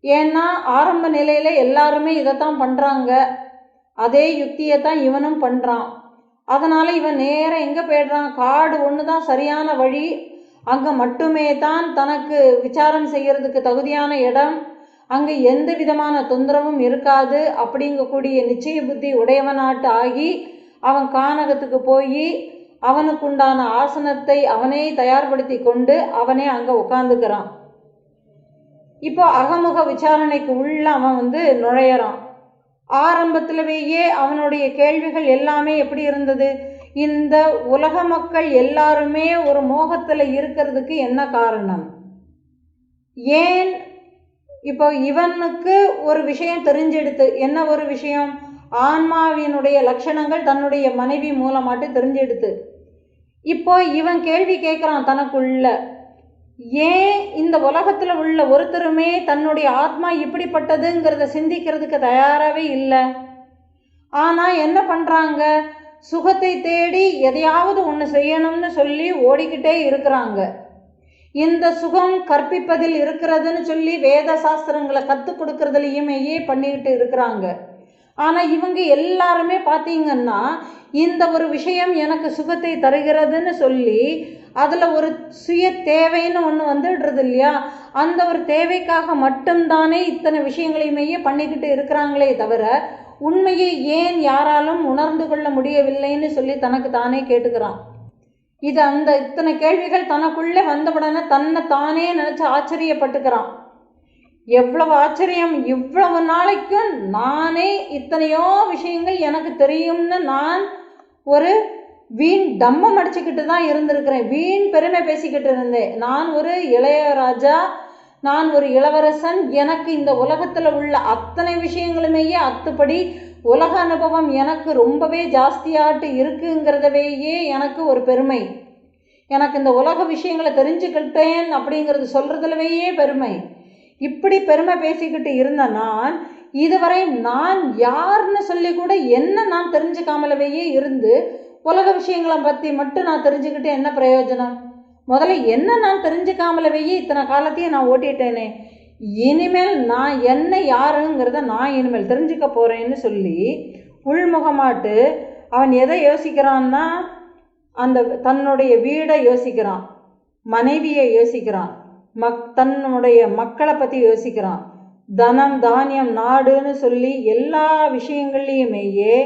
ஏன்னா ஆரம்ப நிலையில் எல்லாருமே இதைத்தான் பண்ணுறாங்க, அதே யுக்தியை தான் இவனும் பண்ணுறான். அதனால் இவன் நேராக எங்கே போய்டுறான், காடு ஒன்று தான் சரியான வழி, அங்கே மட்டுமே தான் தனக்கு விசாரம் செய்கிறதுக்கு தகுதியான இடம், அங்கே எந்த விதமான தொந்தரவும் இருக்காது அப்படிங்கக்கூடிய நிச்சய புத்தி உடையவனாட்டு ஆகி அவன் கானகத்துக்கு போய் அவனுக்குண்டான ஆசனத்தை அவனே தயார்படுத்தி கொண்டு அவனே அங்கே உட்காந்துக்கிறான். இப்போ அகமுக விசாரணைக்கு உள்ள அவன் நுழையிறான். ஆரம்பத்திலேயே அவனுடைய கேள்விகள் எல்லாமே எப்படி இருந்தது, இந்த உலக மக்கள் எல்லாருமே ஒரு மோகத்தில் இருக்கிறதுக்கு என்ன காரணம், ஏன் இப்போ இவனுக்கு ஒரு விஷயம் தெரிஞ்செடுத்து, என்ன ஒரு விஷயம், ஆன்மாவினுடைய லட்சணங்கள் தன்னுடைய மனைவி மூலமாட்டு தெரிஞ்செடுத்து. இப்போ இவன் கேள்வி கேட்குறான் தனக்குள்ள, ஏன் இந்த உலகத்தில் உள்ள ஒருத்தருமே தன்னுடைய ஆத்மா இப்படிப்பட்டதுங்கிறத சிந்திக்கிறதுக்கு தயாராகவே இல்லை. ஆனால் என்ன பண்ணுறாங்க, சுகத்தை தேடி எதையாவது ஒன்று செய்யணும்னு சொல்லி ஓடிக்கிட்டே இருக்கிறாங்க. இந்த சுகம் கற்பிப்பதில் இருக்கிறதுன்னு சொல்லி வேத சாஸ்திரங்களை கற்றுக் கொடுக்கறதுலையுமே பண்ணிக்கிட்டு இருக்கிறாங்க. ஆனால் இவங்க எல்லாருமே பார்த்தீங்கன்னா இந்த ஒரு விஷயம் எனக்கு சுகத்தை தருகிறதுன்னு சொல்லி அதில் ஒரு சுய தேவைன்னு ஒன்று வந்துடுறது இல்லையா, அந்த ஒரு தேவைக்காக மட்டும்தானே இத்தனை விஷயங்களையுமே பண்ணிக்கிட்டு இருக்கிறாங்களே தவிர உண்மையை ஏன் யாராலும் உணர்ந்து கொள்ள முடியவில்லைன்னு சொல்லி தனக்கு தானே கேட்டுக்கிறான். இது அந்த இத்தனை கேள்விகள் தனக்குள்ளே வந்தவுடனே தன்னை தானே நினச்சி ஆச்சரியப்பட்டுக்கிறான். எவ்வளவு ஆச்சரியம், இவ்வளவு நாளைக்கும் நானே இத்தனையோ விஷயங்கள் எனக்கு தெரியும்னு நான் ஒரு வீண் டம்மம் அடிச்சுக்கிட்டு தான் இருந்திருக்கிறேன், வீண் பெருமை பேசிக்கிட்டு இருந்தேன். நான் ஒரு இளையராஜா, நான் ஒரு இளவரசன், எனக்கு இந்த உலகத்தில் உள்ள அத்தனை விஷயங்களுமே அத்துப்படி உலக அனுபவம் எனக்கு ரொம்பவே ஜாஸ்தியாட்டு இருக்குங்கிறதவேயே எனக்கு ஒரு பெருமை, எனக்கு இந்த உலக விஷயங்களை தெரிஞ்சுக்கிட்டேன் அப்படிங்கிறது சொல்கிறதுலவேயே பெருமை. இப்படி பெருமை பேசிக்கிட்டு இருந்த நான் இதுவரை நான் யாருன்னு சொல்லி கூட என்ன நான் தெரிஞ்சுக்காமலவையே இருந்து உலக விஷயங்களை பற்றி மட்டும் நான் தெரிஞ்சுக்கிட்டு என்ன பிரயோஜனம், முதல்ல என்ன நான் தெரிஞ்சுக்காமலவையே இத்தனை காலத்தையும் நான் ஓட்டிட்டேனே, இனிமேல் நான் என்ன யாருங்கிறத நான் இனிமேல் தெரிஞ்சுக்க போகிறேன்னு சொல்லி உள்முகமாட்டு அவன் எதை யோசிக்கிறான்னா அந்த தன்னுடைய வீடை யோசிக்கிறான், மனைவியை யோசிக்கிறான், தன்னுடைய மக்களை பற்றி யோசிக்கிறான், தனம் தானியம் நாடுன்னு சொல்லி எல்லா விஷயங்கள்லையுமேயே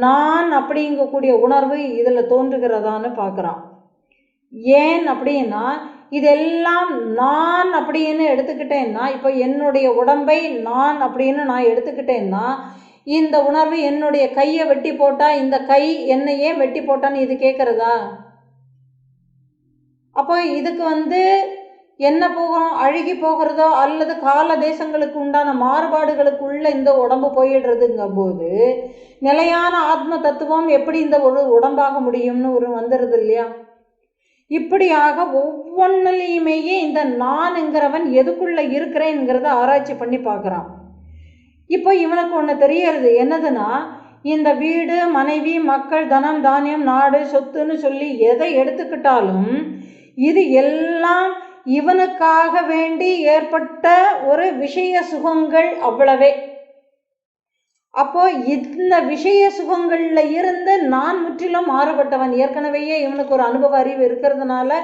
நான் அப்படிங்கக்கூடிய உணர்வு இதில் தோன்றுகிறதான்னு பார்க்குறான். ஏன் அப்படின்னா இதெல்லாம் நான் அப்படின்னு எடுத்துக்கிட்டேன்னா, இப்போ என்னுடைய உடம்பை நான் அப்படின்னு நான் எடுத்துக்கிட்டேன்னா இந்த உணர்வு என்னுடைய கையை வெட்டி போட்டால் இந்த கை என்னையே வெட்டி போட்டான்னு இது கேட்குறதா, அப்போ இதுக்கு என்ன போகிறோம், அழுகி போகிறதோ அல்லது கால தேசங்களுக்கு உண்டான மாறுபாடுகளுக்குள்ள இந்த உடம்பு போயிடுறதுங்க போது நிலையான ஆத்ம தத்துவம் எப்படி இந்த ஒரு உடம்பாக முடியும்னு ஒரு வந்துடுது இல்லையா. இப்படியாக ஒவ்வொன்றுலையுமே இந்த நான்ங்கிறவன் எதுக்குள்ளே இருக்கிறேங்கிறத ஆராய்ச்சி பண்ணி பார்க்குறான். இப்போ இவனுக்கு ஒன்று தெரியறது என்னதுன்னா, இந்த வீடு மனைவி மக்கள் தனம் தானியம் நாடு சொத்துன்னு சொல்லி எதை எடுத்துக்கிட்டாலும் இது எல்லாம் இவனுக்காக வேண்டி ஏற்பட்ட ஒரு விஷய சுகங்கள் அவ்வளவே. அப்போ இந்த விஷய சுகங்கள்ல இருந்து நான் முற்றிலும் மாறுபட்டவன், ஏற்கனவே இவனுக்கு ஒரு அனுபவ அறிவு இருக்கிறதுனால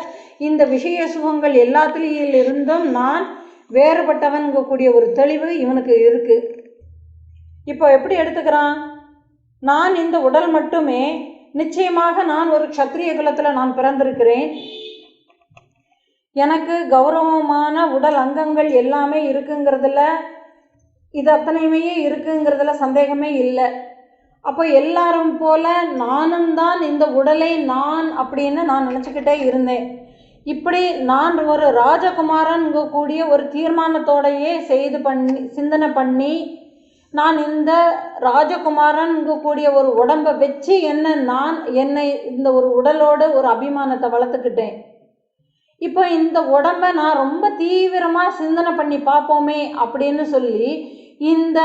இந்த விஷய சுகங்கள் எல்லாத்துலேயும் நான் வேறுபட்டவன்கூடிய ஒரு தெளிவு இவனுக்கு இருக்கு. இப்போ எப்படி எடுத்துக்கிறான், நான் இந்த உடல் மட்டுமே, நிச்சயமாக நான் ஒரு க்ஷத்ரிய குலத்தில் நான் பிறந்திருக்கிறேன். எனக்கு கௌரவமான உடல் அங்கங்கள் எல்லாமே இருக்குங்கிறதுல, இது அத்தனையுமே இருக்குங்கிறதுல சந்தேகமே இல்லை. அப்போ எல்லாரும் போல நானும் தான் இந்த உடலை நான் அப்படின்னு நான் நினச்சிக்கிட்டே இருந்தேன். இப்படி நான் ஒரு ராஜகுமாரன்ங்க கூடிய ஒரு தீர்மானத்தோடையே சிந்தனை பண்ணி நான் இந்த ராஜகுமாரன்ங்க கூடிய ஒரு உடம்பை வச்சு என்னை இந்த ஒரு உடலோட ஒரு அபிமானத்தை வளர்த்துக்கிட்டேன். இப்போ இந்த உடம்பை நான் ரொம்ப தீவிரமாக சிந்தனை பண்ணி பார்ப்போமே அப்படின்னு சொல்லி இந்த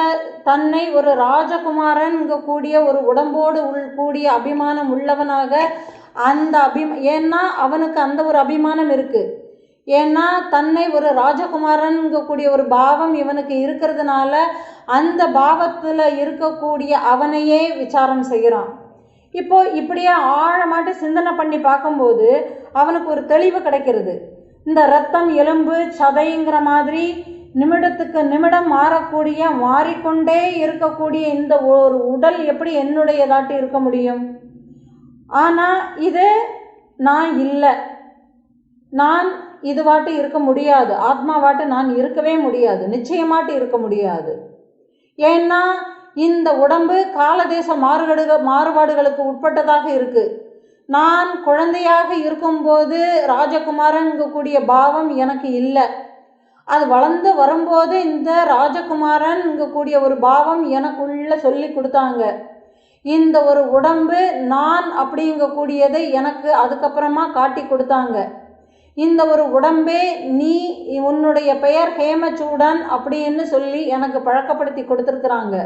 தன்னை ஒரு ராஜகுமாரன்ங்க கூடிய ஒரு உடம்போடு கூடிய அபிமானம் உள்ளவனாக அந்த ஏன்னா அவனுக்கு அந்த ஒரு அபிமானம் இருக்குது. ஏன்னா தன்னை ஒரு ராஜகுமாரன்ங்க கூடிய ஒரு பாவம் இவனுக்கு இருக்கிறதுனால அந்த பாவத்தில் இருக்கக்கூடிய அவனையே விசாரம் செய்கிறான். இப்போ இப்படியே ஆழமாட்டு சிந்தனை பண்ணி பார்க்கும்போது அவனுக்கு ஒரு தெளிவு கிடைக்கிறது. இந்த ரத்தம் எலும்பு சதைங்கிற மாதிரி நிமிடத்துக்கு நிமிடம் மாறிக்கொண்டே இருக்கக்கூடிய இந்த ஒரு உடல் எப்படி என்னுடையதாட்டு இருக்க முடியும்? ஆனால் இது நான் இல்லை, நான் இதுவாட்டு இருக்க முடியாது, ஆத்மாவாட்டு நான் இருக்கவே முடியாது, நிச்சயமாட்டு இருக்க முடியாது. ஏன்னா இந்த உடம்பு காலதேச மாறுபாடுகளுக்கு உட்பட்டதாக இருக்கு. நான் குழந்தையாக இருக்கும்போது ராஜகுமாரன்ங்க கூடிய பாவம் எனக்கு இல்லை. அது வளர்ந்து வரும்போது இந்த ராஜகுமாரன்ங்க கூடிய ஒரு பாவம் எனக்குள்ள சொல்லி கொடுத்தாங்க. இந்த ஒரு உடம்பு நான் அப்படிங்கக்கூடியதை எனக்கு அதுக்கப்புறமா காட்டி கொடுத்தாங்க. இந்த ஒரு உடம்பே நீ, உன்னுடைய பெயர் ஹேமச்சூடன் அப்படின்னு சொல்லி எனக்கு பழக்கப்படுத்தி கொடுத்துருக்குறாங்க.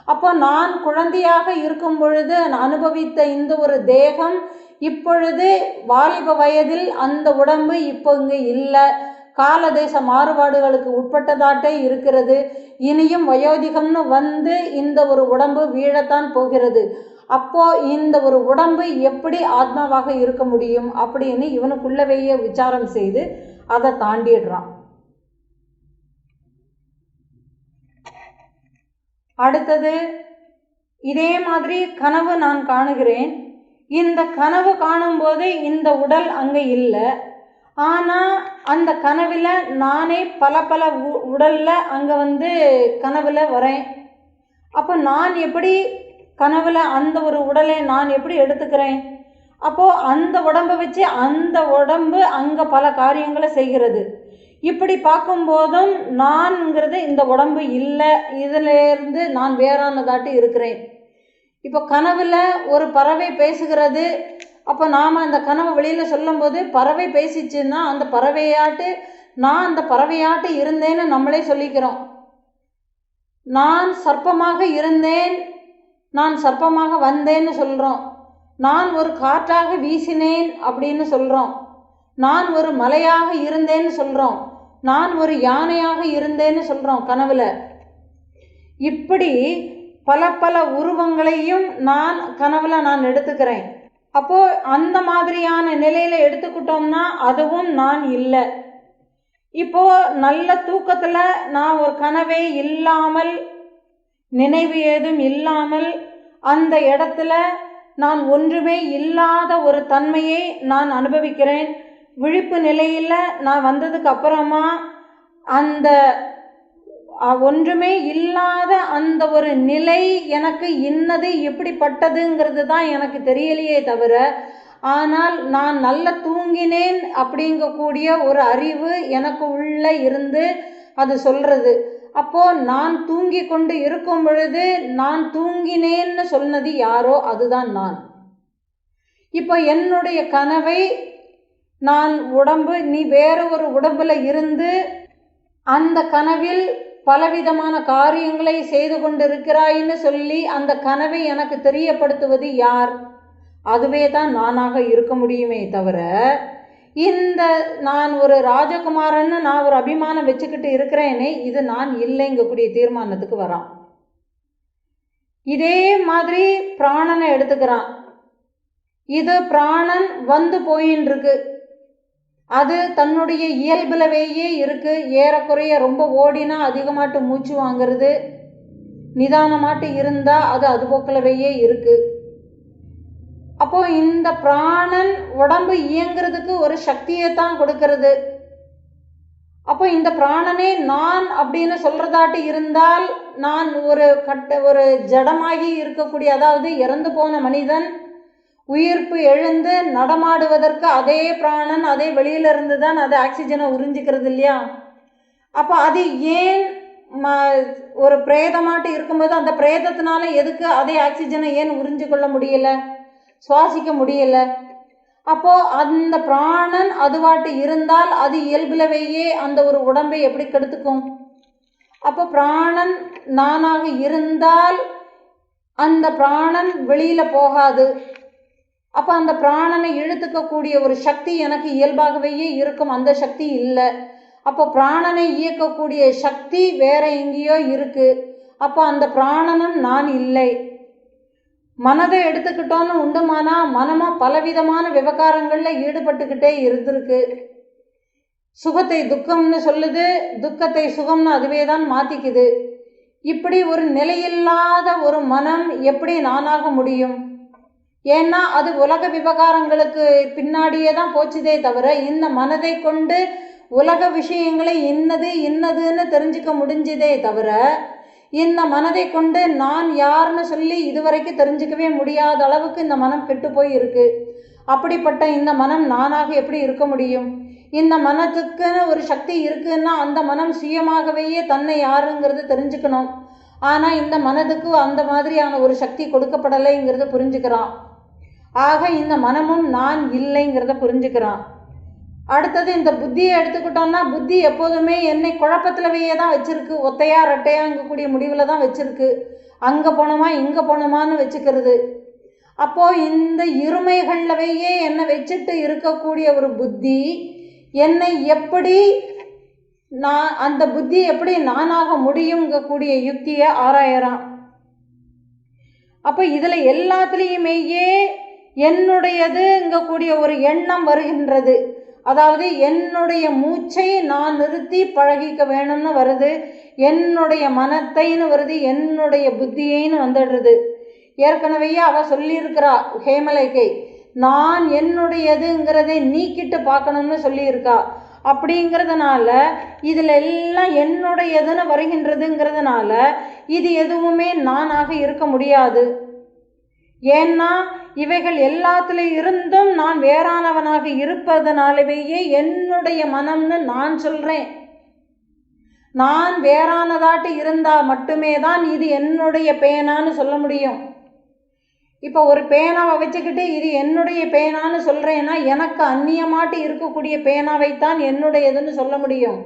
அப்போ நான் குழந்தையாக இருக்கும் பொழுது அனுபவித்த இந்த ஒரு தேகம் இப்பொழுது வாலிப வயதில் அந்த உடம்பு இப்போ இங்கே இல்லை, காலதேச மாறுபாடுகளுக்கு உட்பட்டதாட்டே இருக்கிறது. இனியும் வயோதிகம்னு வந்து இந்த ஒரு உடம்பு வீழத்தான் போகிறது. அப்போ இந்த ஒரு உடம்பு எப்படி ஆத்மாவாக இருக்க முடியும் அப்படின்னு இவனுக்குள்ளவேயே விசாரம் செய்து அதை தாண்டிடுறான். அடுத்தது இதே மாதிரி கனவு நான் காணுகிறேன். இந்த கனவு காணும்போது இந்த உடல் அங்கே இல்லை. ஆனால் அந்த கனவில் நானே பல உடலில் அங்கே கனவில் வரேன். அப்போ நான் எப்படி கனவில் அந்த ஒரு உடலை நான் எப்படி எடுத்துக்கிறேன்? அப்போது அந்த உடம்பை வச்சு அந்த உடம்பு அங்கே பல காரியங்களை செய்கிறது. இப்படி பார்க்கும்போதும் நான்ங்கிறது இந்த உடம்பு இல்லை, இதிலேருந்து நான் வேறானதாட்டு இருக்கிறேன். இப்போ கனவில் ஒரு பறவை பேசுகிறது. அப்போ நாம் அந்த கனவை வெளியில் சொல்லும்போது பறவை பேசிச்சுன்னா அந்த பறவையாட்டு நான் அந்த பறவையாட்டு இருந்தேன்னு நம்மளே சொல்லிக்கிறோம். நான் சர்ப்பமாக இருந்தேன், நான் சர்ப்பமாக வந்தேன்னு சொல்கிறோம். நான் ஒரு காற்றாக வீசினேன் அப்படின்னு சொல்கிறோம். நான் ஒரு மலையாக இருந்தேன்னு சொல்கிறோம். நான் ஒரு யானையாக இருந்தேன்னு சொல்கிறோம் கனவில். இப்படி பல உருவங்களையும் நான் கனவில் நான் எடுத்துக்கிறேன். அப்போது அந்த மாதிரியான நிலையில் எடுத்துக்கிட்டோம்னா அதுவும் நான் இல்லை. இப்போது நல்ல தூக்கத்தில் நான் ஒரு கனவே இல்லாமல், நினைவு ஏதும் இல்லாமல் அந்த இடத்துல நான் ஒன்றுமே இல்லாத ஒரு தன்மையை நான் அனுபவிக்கிறேன். விழிப்பு நிலையில் நான் வந்ததுக்கு அப்புறமா அந்த ஒன்றுமே இல்லாத அந்த ஒரு நிலை எனக்கு இன்னது எப்படிப்பட்டதுங்கிறது தான் எனக்கு தெரியலையே தவிர, ஆனால் நான் நல்ல தூங்கினேன் அப்படிங்கக்கூடிய ஒரு அறிவு எனக்கு உள்ளே இருந்து அது சொல்கிறது. அப்போது நான் தூங்கி கொண்டு இருக்கும் பொழுது நான் தூங்கினேன்னு சொன்னது யாரோ அதுதான் நான். இப்போ என்னுடைய கனவை நான் உடம்பு, நீ வேறு ஒரு உடம்புல இருந்து அந்த கனவில் பலவிதமான காரியங்களை செய்து கொண்டிருக்கிறாயின்னு சொல்லி அந்த கனவை எனக்கு தெரியப்படுத்துவது யார்? அதுவே தான் நானாக இருக்க முடியுமே தவிர, இந்த நான் ஒரு ராஜகுமாரன்னு நான் ஒரு அபிமானம் வச்சுக்கிட்டு இருக்கிறேனே, இது நான் இல்லைங்கக்கூடிய தீர்மானத்துக்கு வரான். இதே மாதிரி பிராணனை எடுத்துக்கிறான். இது பிராணன் வந்து போயின்னு இருக்கு. அது தன்னுடைய இயல்புலவேயே இருக்குது. ஏறக்குறைய ரொம்ப ஓடினா அதிகமாட்டு மூச்சு வாங்கிறது, நிதானமாட்டு இருந்தால் அது அதுபோக்கலவையே இருக்குது. அப்போ இந்த பிராணன் உடம்பு இயங்குறதுக்கு ஒரு சக்தியை தான் கொடுக்கறது. அப்போ இந்த பிராணனே நான் அப்படின்னு சொல்றதாட்டு இருந்தால், நான் ஒரு ஜடமாகி இருக்கக்கூடிய, அதாவது இறந்து போன மனிதன் உயிர்ப்பு எழுந்து நடமாடுவதற்கு அதே பிராணன் அதே வெளியில இருந்து தான் அது ஆக்சிஜனை உறிஞ்சிக்கிறது இல்லையா? அப்போ அது ஏன் ஒரு பிரேதமாட்டு இருக்கும்போது அந்த பிரேதத்தினால எதுக்கு அதே ஆக்சிஜனை ஏன் உறிஞ்சு கொள்ள முடியல, சுவாசிக்க முடியல? அப்போ அந்த பிராணன் அதுவாட்டு இருந்தால் அது இயல்புலவையே அந்த ஒரு உடம்பை எப்படி கெடுத்துக்கும்? அப்போ பிராணன் நானாக இருந்தால் அந்த பிராணன் வெளியில போகாது. அப்போ அந்த பிராணனை இழுத்துக்கக்கூடிய ஒரு சக்தி எனக்கு இயல்பாகவே இருக்கும். அந்த சக்தி இல்லை. அப்போ பிராணனை இயக்கக்கூடிய சக்தி வேற எங்கேயோ இருக்கு. அப்போ அந்த பிராணனும் நான் இல்லை. மனதை எடுத்துக்கிட்டோன்னு உண்டுமானா மனமும் பலவிதமான விவகாரங்களில் ஈடுபட்டுக்கிட்டே இருந்திருக்கு. சுகத்தை துக்கம்னு சொல்லுது, துக்கத்தை சுகம்னு அதுவே தான் மாற்றிக்குது. இப்படி ஒரு நிலையில்லாத ஒரு மனம் எப்படி நானாக முடியும்? ஏன்னா அது உலக விவகாரங்களுக்கு பின்னாடியே தான் போச்சுதே தவிர, இந்த மனதை கொண்டு உலக விஷயங்களை இன்னதுன்னு தெரிஞ்சுக்க முடிஞ்சதே தவிர, இந்த மனதை கொண்டு நான் யாருன்னு சொல்லி இதுவரைக்கும் தெரிஞ்சுக்கவே முடியாத அளவுக்கு இந்த மனம் கெட்டு போய் இருக்கு. அப்படிப்பட்ட இந்த மனம் நானாக எப்படி இருக்க முடியும்? இந்த மனத்துக்குன்னு ஒரு சக்தி இருக்குன்னா அந்த மனம் சுயமாகவே தன்னை யாருங்கிறது தெரிஞ்சுக்கணும். ஆனால் இந்த மனதுக்கு அந்த மாதிரியான ஒரு சக்தி கொடுக்கப்படலைங்கிறத புரிஞ்சுக்கிறான். ஆக இந்த மனமும் நான் இல்லைங்கிறத புரிஞ்சுக்கிறான். அடுத்தது இந்த புத்தியை எடுத்துக்கிட்டோம்னா, புத்தி எப்போதுமே என்னை குழப்பத்திலவே தான் வச்சிருக்கு. ஒத்தையா ரெட்டையாங்கக்கூடிய முடிவில் தான் வச்சிருக்கு. அங்கே போனோமா இங்கே போனோமான்னு வச்சுக்கிறது. அப்போது இந்த இருமைகள்லவையே என்னை வச்சுட்டு இருக்கக்கூடிய ஒரு புத்தி என்னை எப்படி அந்த புத்தி எப்படி நானாக முடியுங்கக்கூடிய யுக்தியை ஆராயறான். அப்போ இதில் எல்லாத்துலேயுமேயே என்னுடையதுங்கக்கூடிய ஒரு எண்ணம் வருகின்றது. அதாவது என்னுடைய மூச்சை நான் நிறுத்தி பழகிக்க வேணும்னு வருது, என்னுடைய மனத்தைன்னு வருது, என்னுடைய புத்தியைன்னு வந்துடுறது. ஏற்கனவே அவள் சொல்லியிருக்கிறா ஹேமலேகை, நான் என்னுடையதுங்கிறதை நீக்கிட்டு பார்க்கணும்னு சொல்லியிருக்கா. அப்படிங்கிறதுனால இதில் எல்லாம் என்னுடையதுன்னு வருகின்றதுங்கிறதுனால இது எதுவுமே நானாக இருக்க முடியாது. ஏன்னா இவைகள் எல்லாத்துல இருந்தும் நான் வேறானவனாக இருப்பதனாலவேயே என்னுடைய மனம்னு நான் சொல்றேன். நான் வேறானதாட்டு இருந்தா மட்டுமே தான் இது என்னுடைய பேனான்னு சொல்ல முடியும். இப்போ ஒரு பேனாவை வச்சுக்கிட்டு இது என்னுடைய பேனான்னு சொல்றேன்னா எனக்கு அந்நியமாட்டு இருக்கக்கூடிய பேனாவைத்தான் என்னுடையதுன்னு சொல்ல முடியும்.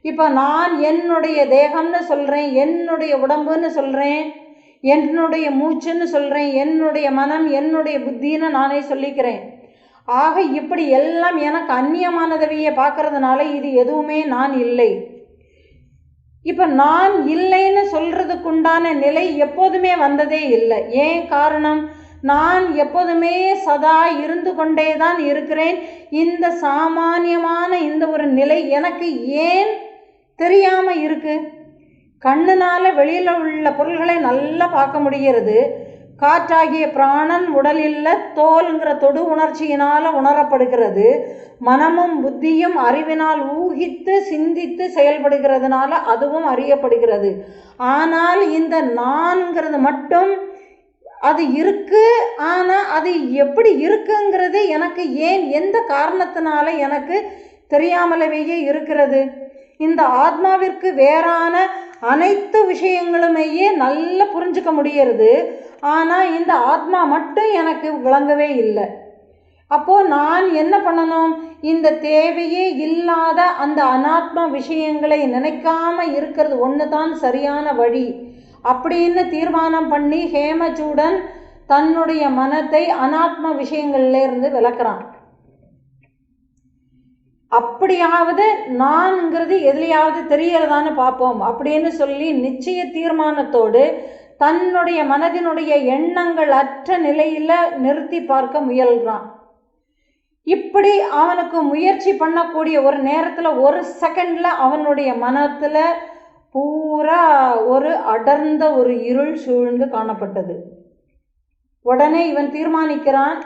இப்போ நான் என்னுடைய தேகம்னு சொல்றேன், என்னுடைய உடம்புன்னு சொல்றேன், என்னுடைய மூச்சுன்னு சொல்கிறேன், என்னுடைய மனம் என்னுடைய புத்தின்னு நானே சொல்லிக்கிறேன். ஆக இப்படி எல்லாம் எனக்கு அந்நியமானதவையே பார்க்கறதுனால இது எதுவுமே நான் இல்லை. இப்போ நான் இல்லைன்னு சொல்கிறதுக்குண்டான நிலை எப்போதுமே வந்ததே இல்லை. ஏன் காரணம்? நான் எப்போதுமே சதா இருந்து கொண்டே தான் இருக்கிறேன். இந்த சாமானியமான இந்த ஒரு நிலை எனக்கு ஏன் தெரியாமல் இருக்கு? கண்ணுனால வெளியில் உள்ள பொருள்களை நல்லா பார்க்க முடிகிறது. காற்றாகிய பிராணன் உடலில் தோல்ங்கிற தொடு உணர்ச்சியினால் உணரப்படுகிறது. மனமும் புத்தியும் அறிவினால் ஊகித்து சிந்தித்து செயல்படுகிறதுனால அதுவும் அறியப்படுகிறது. ஆனால் இந்த நான்கிறது மட்டும் அது இருக்கு. ஆனால் அது எப்படி இருக்குங்கிறது எனக்கு ஏன், எந்த காரணத்தினால எனக்கு தெரியாமலவே இருக்கிறது? இந்த ஆத்மாவிற்கு வேறான அனைத்து விஷயங்களுமேயே நல்லா புரிஞ்சுக்க முடிகிறது. ஆனால் இந்த ஆத்மா மட்டும் எனக்கு விளங்கவே இல்லை. அப்போது நான் என்ன பண்ணணும்? இந்த தேவையே இல்லாத அந்த அனாத்மா விஷயங்களை நினைக்காம இருக்கிறது ஒன்று தான் சரியான வழி அப்படின்னு தீர்மானம் பண்ணி ஹேமச்சூடன் தன்னுடைய மனத்தை அனாத்மா விஷயங்கள்லேருந்து விளக்குறான். அப்படியாவது நான்கிறது எதுலையாவது தெரியறதான்னு பார்ப்போம் அப்படின்னு சொல்லி நிச்சய தீர்மானத்தோடு தன்னுடைய மனதினுடைய எண்ணங்கள் அற்ற நிலையில் நிறுத்தி பார்க்க முயல்றான். இப்படி அவனுக்கு முயற்சி பண்ணக்கூடிய ஒரு நேரத்தில் ஒரு செகண்டில் அவனுடைய மனத்தில் பூரா ஒரு அடர்ந்த ஒரு இருள் சூழ்ந்து காணப்பட்டது. உடனே இவன் தீர்மானிக்கிறான்,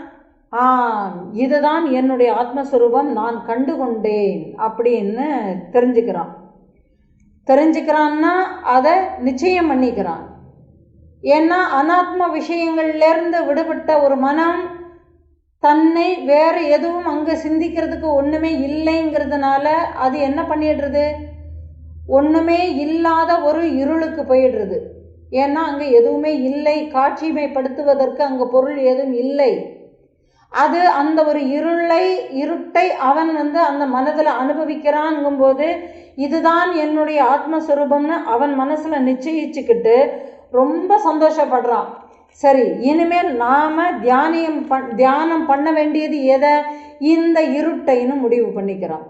இதுதான் என்னுடைய ஆத்மஸ்வரூபம், நான் கண்டு கொண்டேன் அப்படின்னு தெரிஞ்சுக்கிறான்னா அதை நிச்சயம் பண்ணிக்கிறான். ஏன்னா அனாத்ம விஷயங்கள்லேருந்து விடுபட்ட ஒரு மனம் தன்னை வேறு எதுவும் அங்கே சிந்திக்கிறதுக்கு ஒன்றுமே இல்லைங்கிறதுனால அது என்ன பண்ணிடுறது, ஒன்றுமே இல்லாத ஒரு இருளுக்கு போயிடுறது. ஏன்னா அங்கே எதுவுமே இல்லை, காட்சிமைப்படுத்துவதற்கு அங்கே பொருள் எதுவும் இல்லை. அது அந்த ஒரு இருட்டை அவன் அந்த மனதில் அனுபவிக்கிறான்ங்கும்போது இதுதான் என்னுடைய ஆத்மஸ்வரூபம்னு அவன் மனசில் நிச்சயிச்சுக்கிட்டு ரொம்ப சந்தோஷப்படுறான். சரி, இனிமேல் நாம் தியானம் பண்ண வேண்டியது எதை, இந்த இருட்டைன்னு முடிவு பண்ணிக்கிறான்.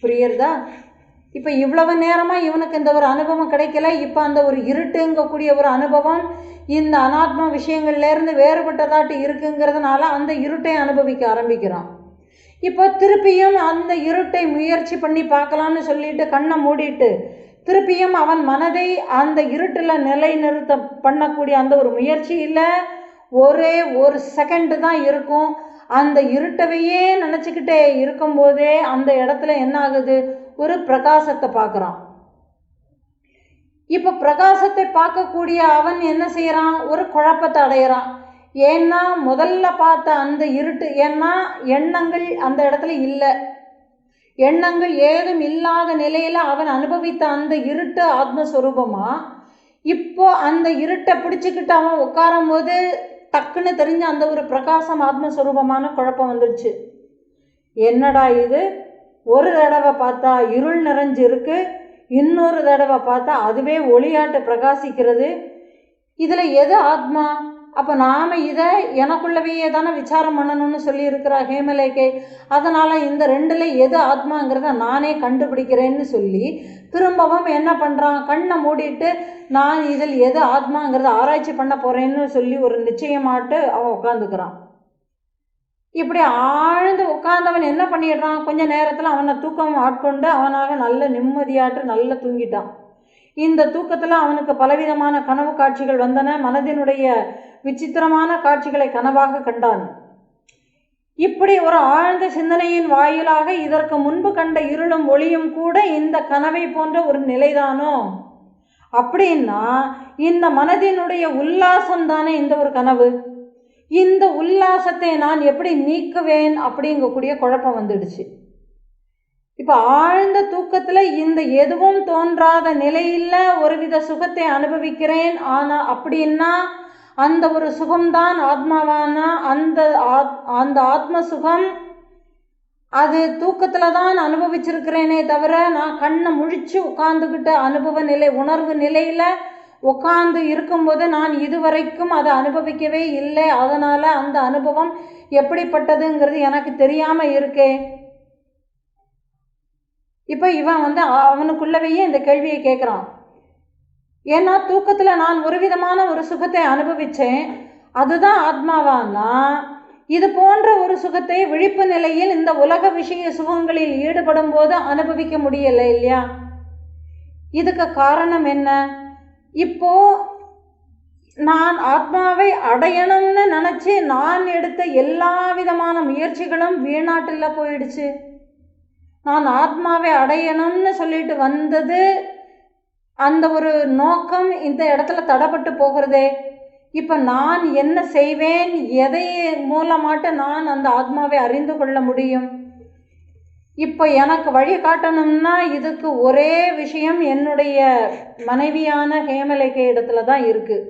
புரியுறதா? இப்போ இவ்வளவு நேரமாக இவனுக்கு இந்த ஒரு அனுபவம் கிடைக்கல. இப்போ அந்த ஒரு இருட்டுங்கக்கூடிய ஒரு அனுபவம் இந்த அனாத்மா விஷயங்கள்லேருந்து வேறுபட்டதாட்டு இருக்குங்கிறதுனால அந்த இருட்டை அனுபவிக்க ஆரம்பிக்கிறான். இப்போ திருப்பியும் அந்த இருட்டை முயற்சி பண்ணி பார்க்கலான்னு சொல்லிட்டு கண்ணை மூடிட்டு திருப்பியும் அவன் மனதை அந்த இருட்டில் நிலைநிறுத்த பண்ணக்கூடிய அந்த ஒரு முயற்சியில் ஒரே ஒரு செகண்டு தான் இருக்கும். அந்த இருட்டவையே நினச்சிக்கிட்டே இருக்கும்போதே அந்த இடத்துல என்ன ஆகுது, ஒரு பிரகாசத்தை பார்க்குறான். இப்போ பிரகாசத்தை பார்க்கக்கூடிய அவன் என்ன செய்கிறான், ஒரு குழப்பத்தை அடையிறான். ஏன்னா முதல்ல பார்த்த அந்த இருட்டு, ஏன்னா எண்ணங்கள் அந்த இடத்துல இல்லை, எண்ணங்கள் ஏதும் இல்லாத நிலையில் அவன் அனுபவித்த அந்த இருட்டு ஆத்மஸ்வரூபமா இப்போ அந்த இருட்டை பிடிச்சிக்கிட்டு அவன் உட்காரும் போது டக்குன்னு தெரிஞ்ச அந்த ஒரு பிரகாசம் ஆத்மஸ்வரூபமான குழப்பம் வந்துடுச்சு. என்னடா இது, ஒரு தடவை பார்த்தா இருள் நிறைஞ்சு இருக்கு, இன்னொரு தடவை பார்த்தா அதுவே ஒளியாட்டு பிரகாசிக்கிறது, இதில் எது ஆத்மா? அப்போ நாம் இதை எனக்குள்ளவே தானே விசாரம் பண்ணணும்னு சொல்லி இருக்கிறா ஹேமலேகை. அதனால் இந்த ரெண்டில் எது ஆத்மாங்கிறத நானே கண்டுபிடிக்கிறேன்னு சொல்லி திரும்பவும் என்ன பண்ணுறான், கண்ணை மூடிட்டு நான் இதில் எது ஆத்மாங்கிறத ஆராய்ச்சி பண்ண போகிறேன்னு சொல்லி ஒரு நிச்சயமாட்டு அவன் உட்காந்துக்கிறான். இப்படி ஆழ்ந்து உட்கார்ந்தவன் என்ன பண்ணிடுறான், கொஞ்ச நேரத்தில் அவனை தூக்கம் ஆட்கொண்டு அவனாக நல்ல நிம்மதியாட்டு நல்ல தூங்கிட்டான். இந்த தூக்கத்தில் அவனுக்கு பலவிதமான கனவு காட்சிகள் வந்தன. மனதினுடைய விசித்திரமான காட்சிகளை கனவாக கண்டான். இப்படி ஒரு ஆழ்ந்த சிந்தனையின் வாயிலாக இதற்கு முன்பு கண்ட இருளும் ஒளியும் கூட இந்த கனவை போன்ற ஒரு நிலைதானோ? அப்படின்னா இந்த மனதினுடைய உல்லாசம் தானே இந்த ஒரு கனவு. இந்த உல்லாசத்தை நான் எப்படி நீக்குவேன் அப்படிங்கக்கூடிய குழப்பம் வந்துடுச்சு. இப்போ ஆழ்ந்த தூக்கத்தில் இந்த எதுவும் தோன்றாத நிலையில் ஒருவித சுகத்தை அனுபவிக்கிறேன். ஆனால் அப்படின்னா அந்த ஒரு சுகம்தான் ஆத்மாவான அந்த ஆத்ம சுகம் அது தூக்கத்தில் தான் அனுபவிச்சிருக்கிறேனே தவிர நான் கண்ணை முழிச்சு உட்கார்ந்துக்கிட்ட அனுபவ நிலை உணர்வு நிலையில் உட்கார்ந்து இருக்கும்போது நான் இதுவரைக்கும் அதை அனுபவிக்கவே இல்லை. அதனால் அந்த அனுபவம் எப்படிப்பட்டதுங்கிறது எனக்கு தெரியாமல் இருக்கே. இப்போ இவன் அவனுக்குள்ளவையே இந்த கேள்வியை கேட்குறான். ஏன்னா தூக்கத்தில் நான் ஒரு விதமான ஒரு சுகத்தை அனுபவித்தேன், அதுதான் ஆத்மாவானா இது போன்ற ஒரு சுகத்தை விழிப்பு நிலையில் இந்த உலக விஷய சுகங்களில் ஈடுபடும் போது அனுபவிக்க முடியலை இல்லையா? இதுக்கு காரணம் என்ன? இப்போ நான் ஆத்மாவை அடையணும்னு நினச்சி நான் எடுத்த எல்லா விதமான முயற்சிகளும் வீணாட்டில் போயிடுச்சு. நான் ஆத்மாவை அடையணும்னு சொல்லிட்டு வந்தது அந்த ஒரு நோக்கம் இந்த இடத்துல தடைப்பட்டு போகிறதே. இப்போ நான் என்ன செய்வேன், எதை மூலமாட்டு நான் அந்த ஆத்மாவை அறிந்து கொள்ள முடியும்? இப்போ எனக்கு வழி காட்டணும்னா இதுக்கு ஒரே விஷயம் என்னுடைய மனைவியான ஹேமலேகை இடத்துல தான் இருக்குது.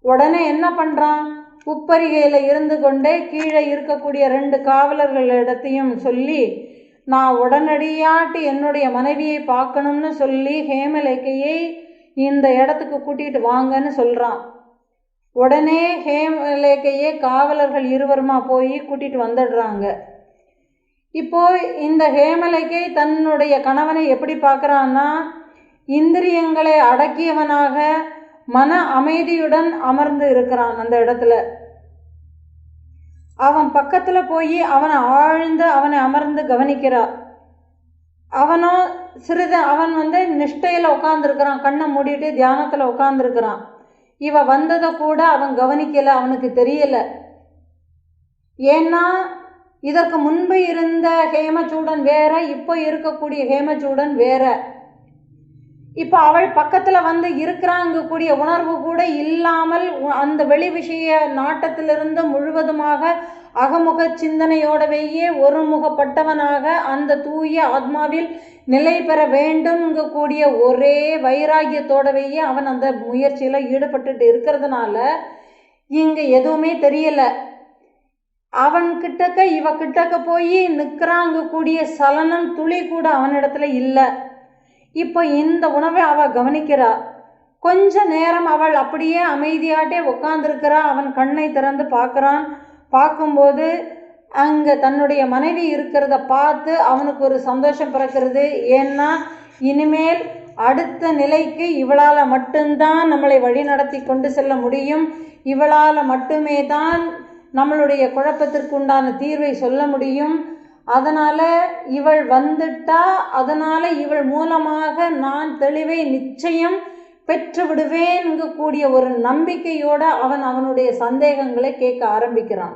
உடனே என்ன பண்ணுறான், உப்பரிகையில் இருந்து கொண்டே கீழே இருக்கக்கூடிய 2 காவலர்களிடத்தையும் சொல்லி நான் உடனடியாட்டு என்னுடைய மனைவியை பார்க்கணும்னு சொல்லி ஹேமலேகையை இந்த இடத்துக்கு கூட்டிகிட்டு வாங்கன்னு சொல்கிறான். உடனே ஹேமலேகையை காவலர்கள் இருவருமா போய் கூட்டிகிட்டு வந்துடுறாங்க. இப்போது இந்த ஹேமலேகை தன்னுடைய கணவனை எப்படி பார்க்குறான்னா, இந்திரியங்களை அடக்கியவனாக மன அமைதியுடன் அமர்ந்து இருக்கிறான் அந்த இடத்துல. அவன் பக்கத்தில் போய் அவனை அமர்ந்து கவனிக்கிறான். அவனோ அவன் நிஷ்டையில் உட்காந்துருக்கிறான், கண்ணை மூடிட்டு தியானத்தில் உட்காந்துருக்கிறான். இவ வந்ததை கூட அவன் கவனிக்கலை, அவனுக்கு தெரியலை. ஏன்னா இதற்கு முன்பு இருந்த ஹேமச்சூடன் வேற, இப்போ இருக்கக்கூடிய ஹேமச்சூடன் வேற. இப்போ அவள் பக்கத்தில் இருக்கிறாங்கக்கூடிய உணர்வு கூட இல்லாமல் அந்த வெளி விஷய நாட்டத்திலிருந்து முழுவதுமாக அகமுக சிந்தனையோடவேயே ஒருமுகப்பட்டவனாக அந்த தூய ஆத்மாவில் நிலை பெற வேண்டும்ங்கக்கூடிய ஒரே வைராகியத்தோடவேயே அவன் அந்த முயற்சியில் ஈடுபட்டுட்டு இருக்கிறதுனால இங்கே எதுவுமே தெரியலை. அவன் கிட்டக்க இவ கிட்டக்க போய் நிற்கிறாங்கக்கூடிய சலனம் துளி கூட அவனிடத்துல இல்லை. இப்போ இந்த உணவை அவள் கவனிக்கிறா. கொஞ்ச நேரம் அவள் அப்படியே அமைதியாட்டே உட்காந்துருக்கிறா. அவன் கண்ணை திறந்து பார்க்குறான். பார்க்கும்போது அங்கே தன்னுடைய மனைவி இருக்கிறத பார்த்து அவனுக்கு ஒரு சந்தோஷம் பிறக்கிறது. ஏன்னா இனிமேல் அடுத்த நிலைக்கு இவளால் மட்டும்தான் நம்மளை வழி நடத்தி கொண்டு செல்ல முடியும். இவளால் மட்டுமே தான் நம்மளுடைய குழப்பத்திற்குண்டான தீர்வை சொல்ல முடியும். அதனால் இவள் வந்துட்டா, அதனால் இவள் மூலமாக நான் தெளிவை நிச்சயம் பெற்று விடுவேன்கூடிய ஒரு நம்பிக்கையோடு அவனுடைய சந்தேகங்களை கேட்க ஆரம்பிக்கிறான்.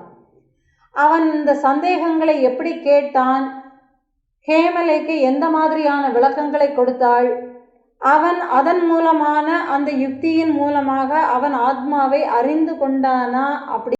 அவன் இந்த சந்தேகங்களை எப்படி கேட்டான், ஹேமலைக்கு எந்த மாதிரியான விளக்கங்களை கொடுத்தாள், அவன் அதன் மூலமான அந்த யுக்தியின் மூலமாக அவன் ஆத்மாவை அறிந்து கொண்டானா, அப்படி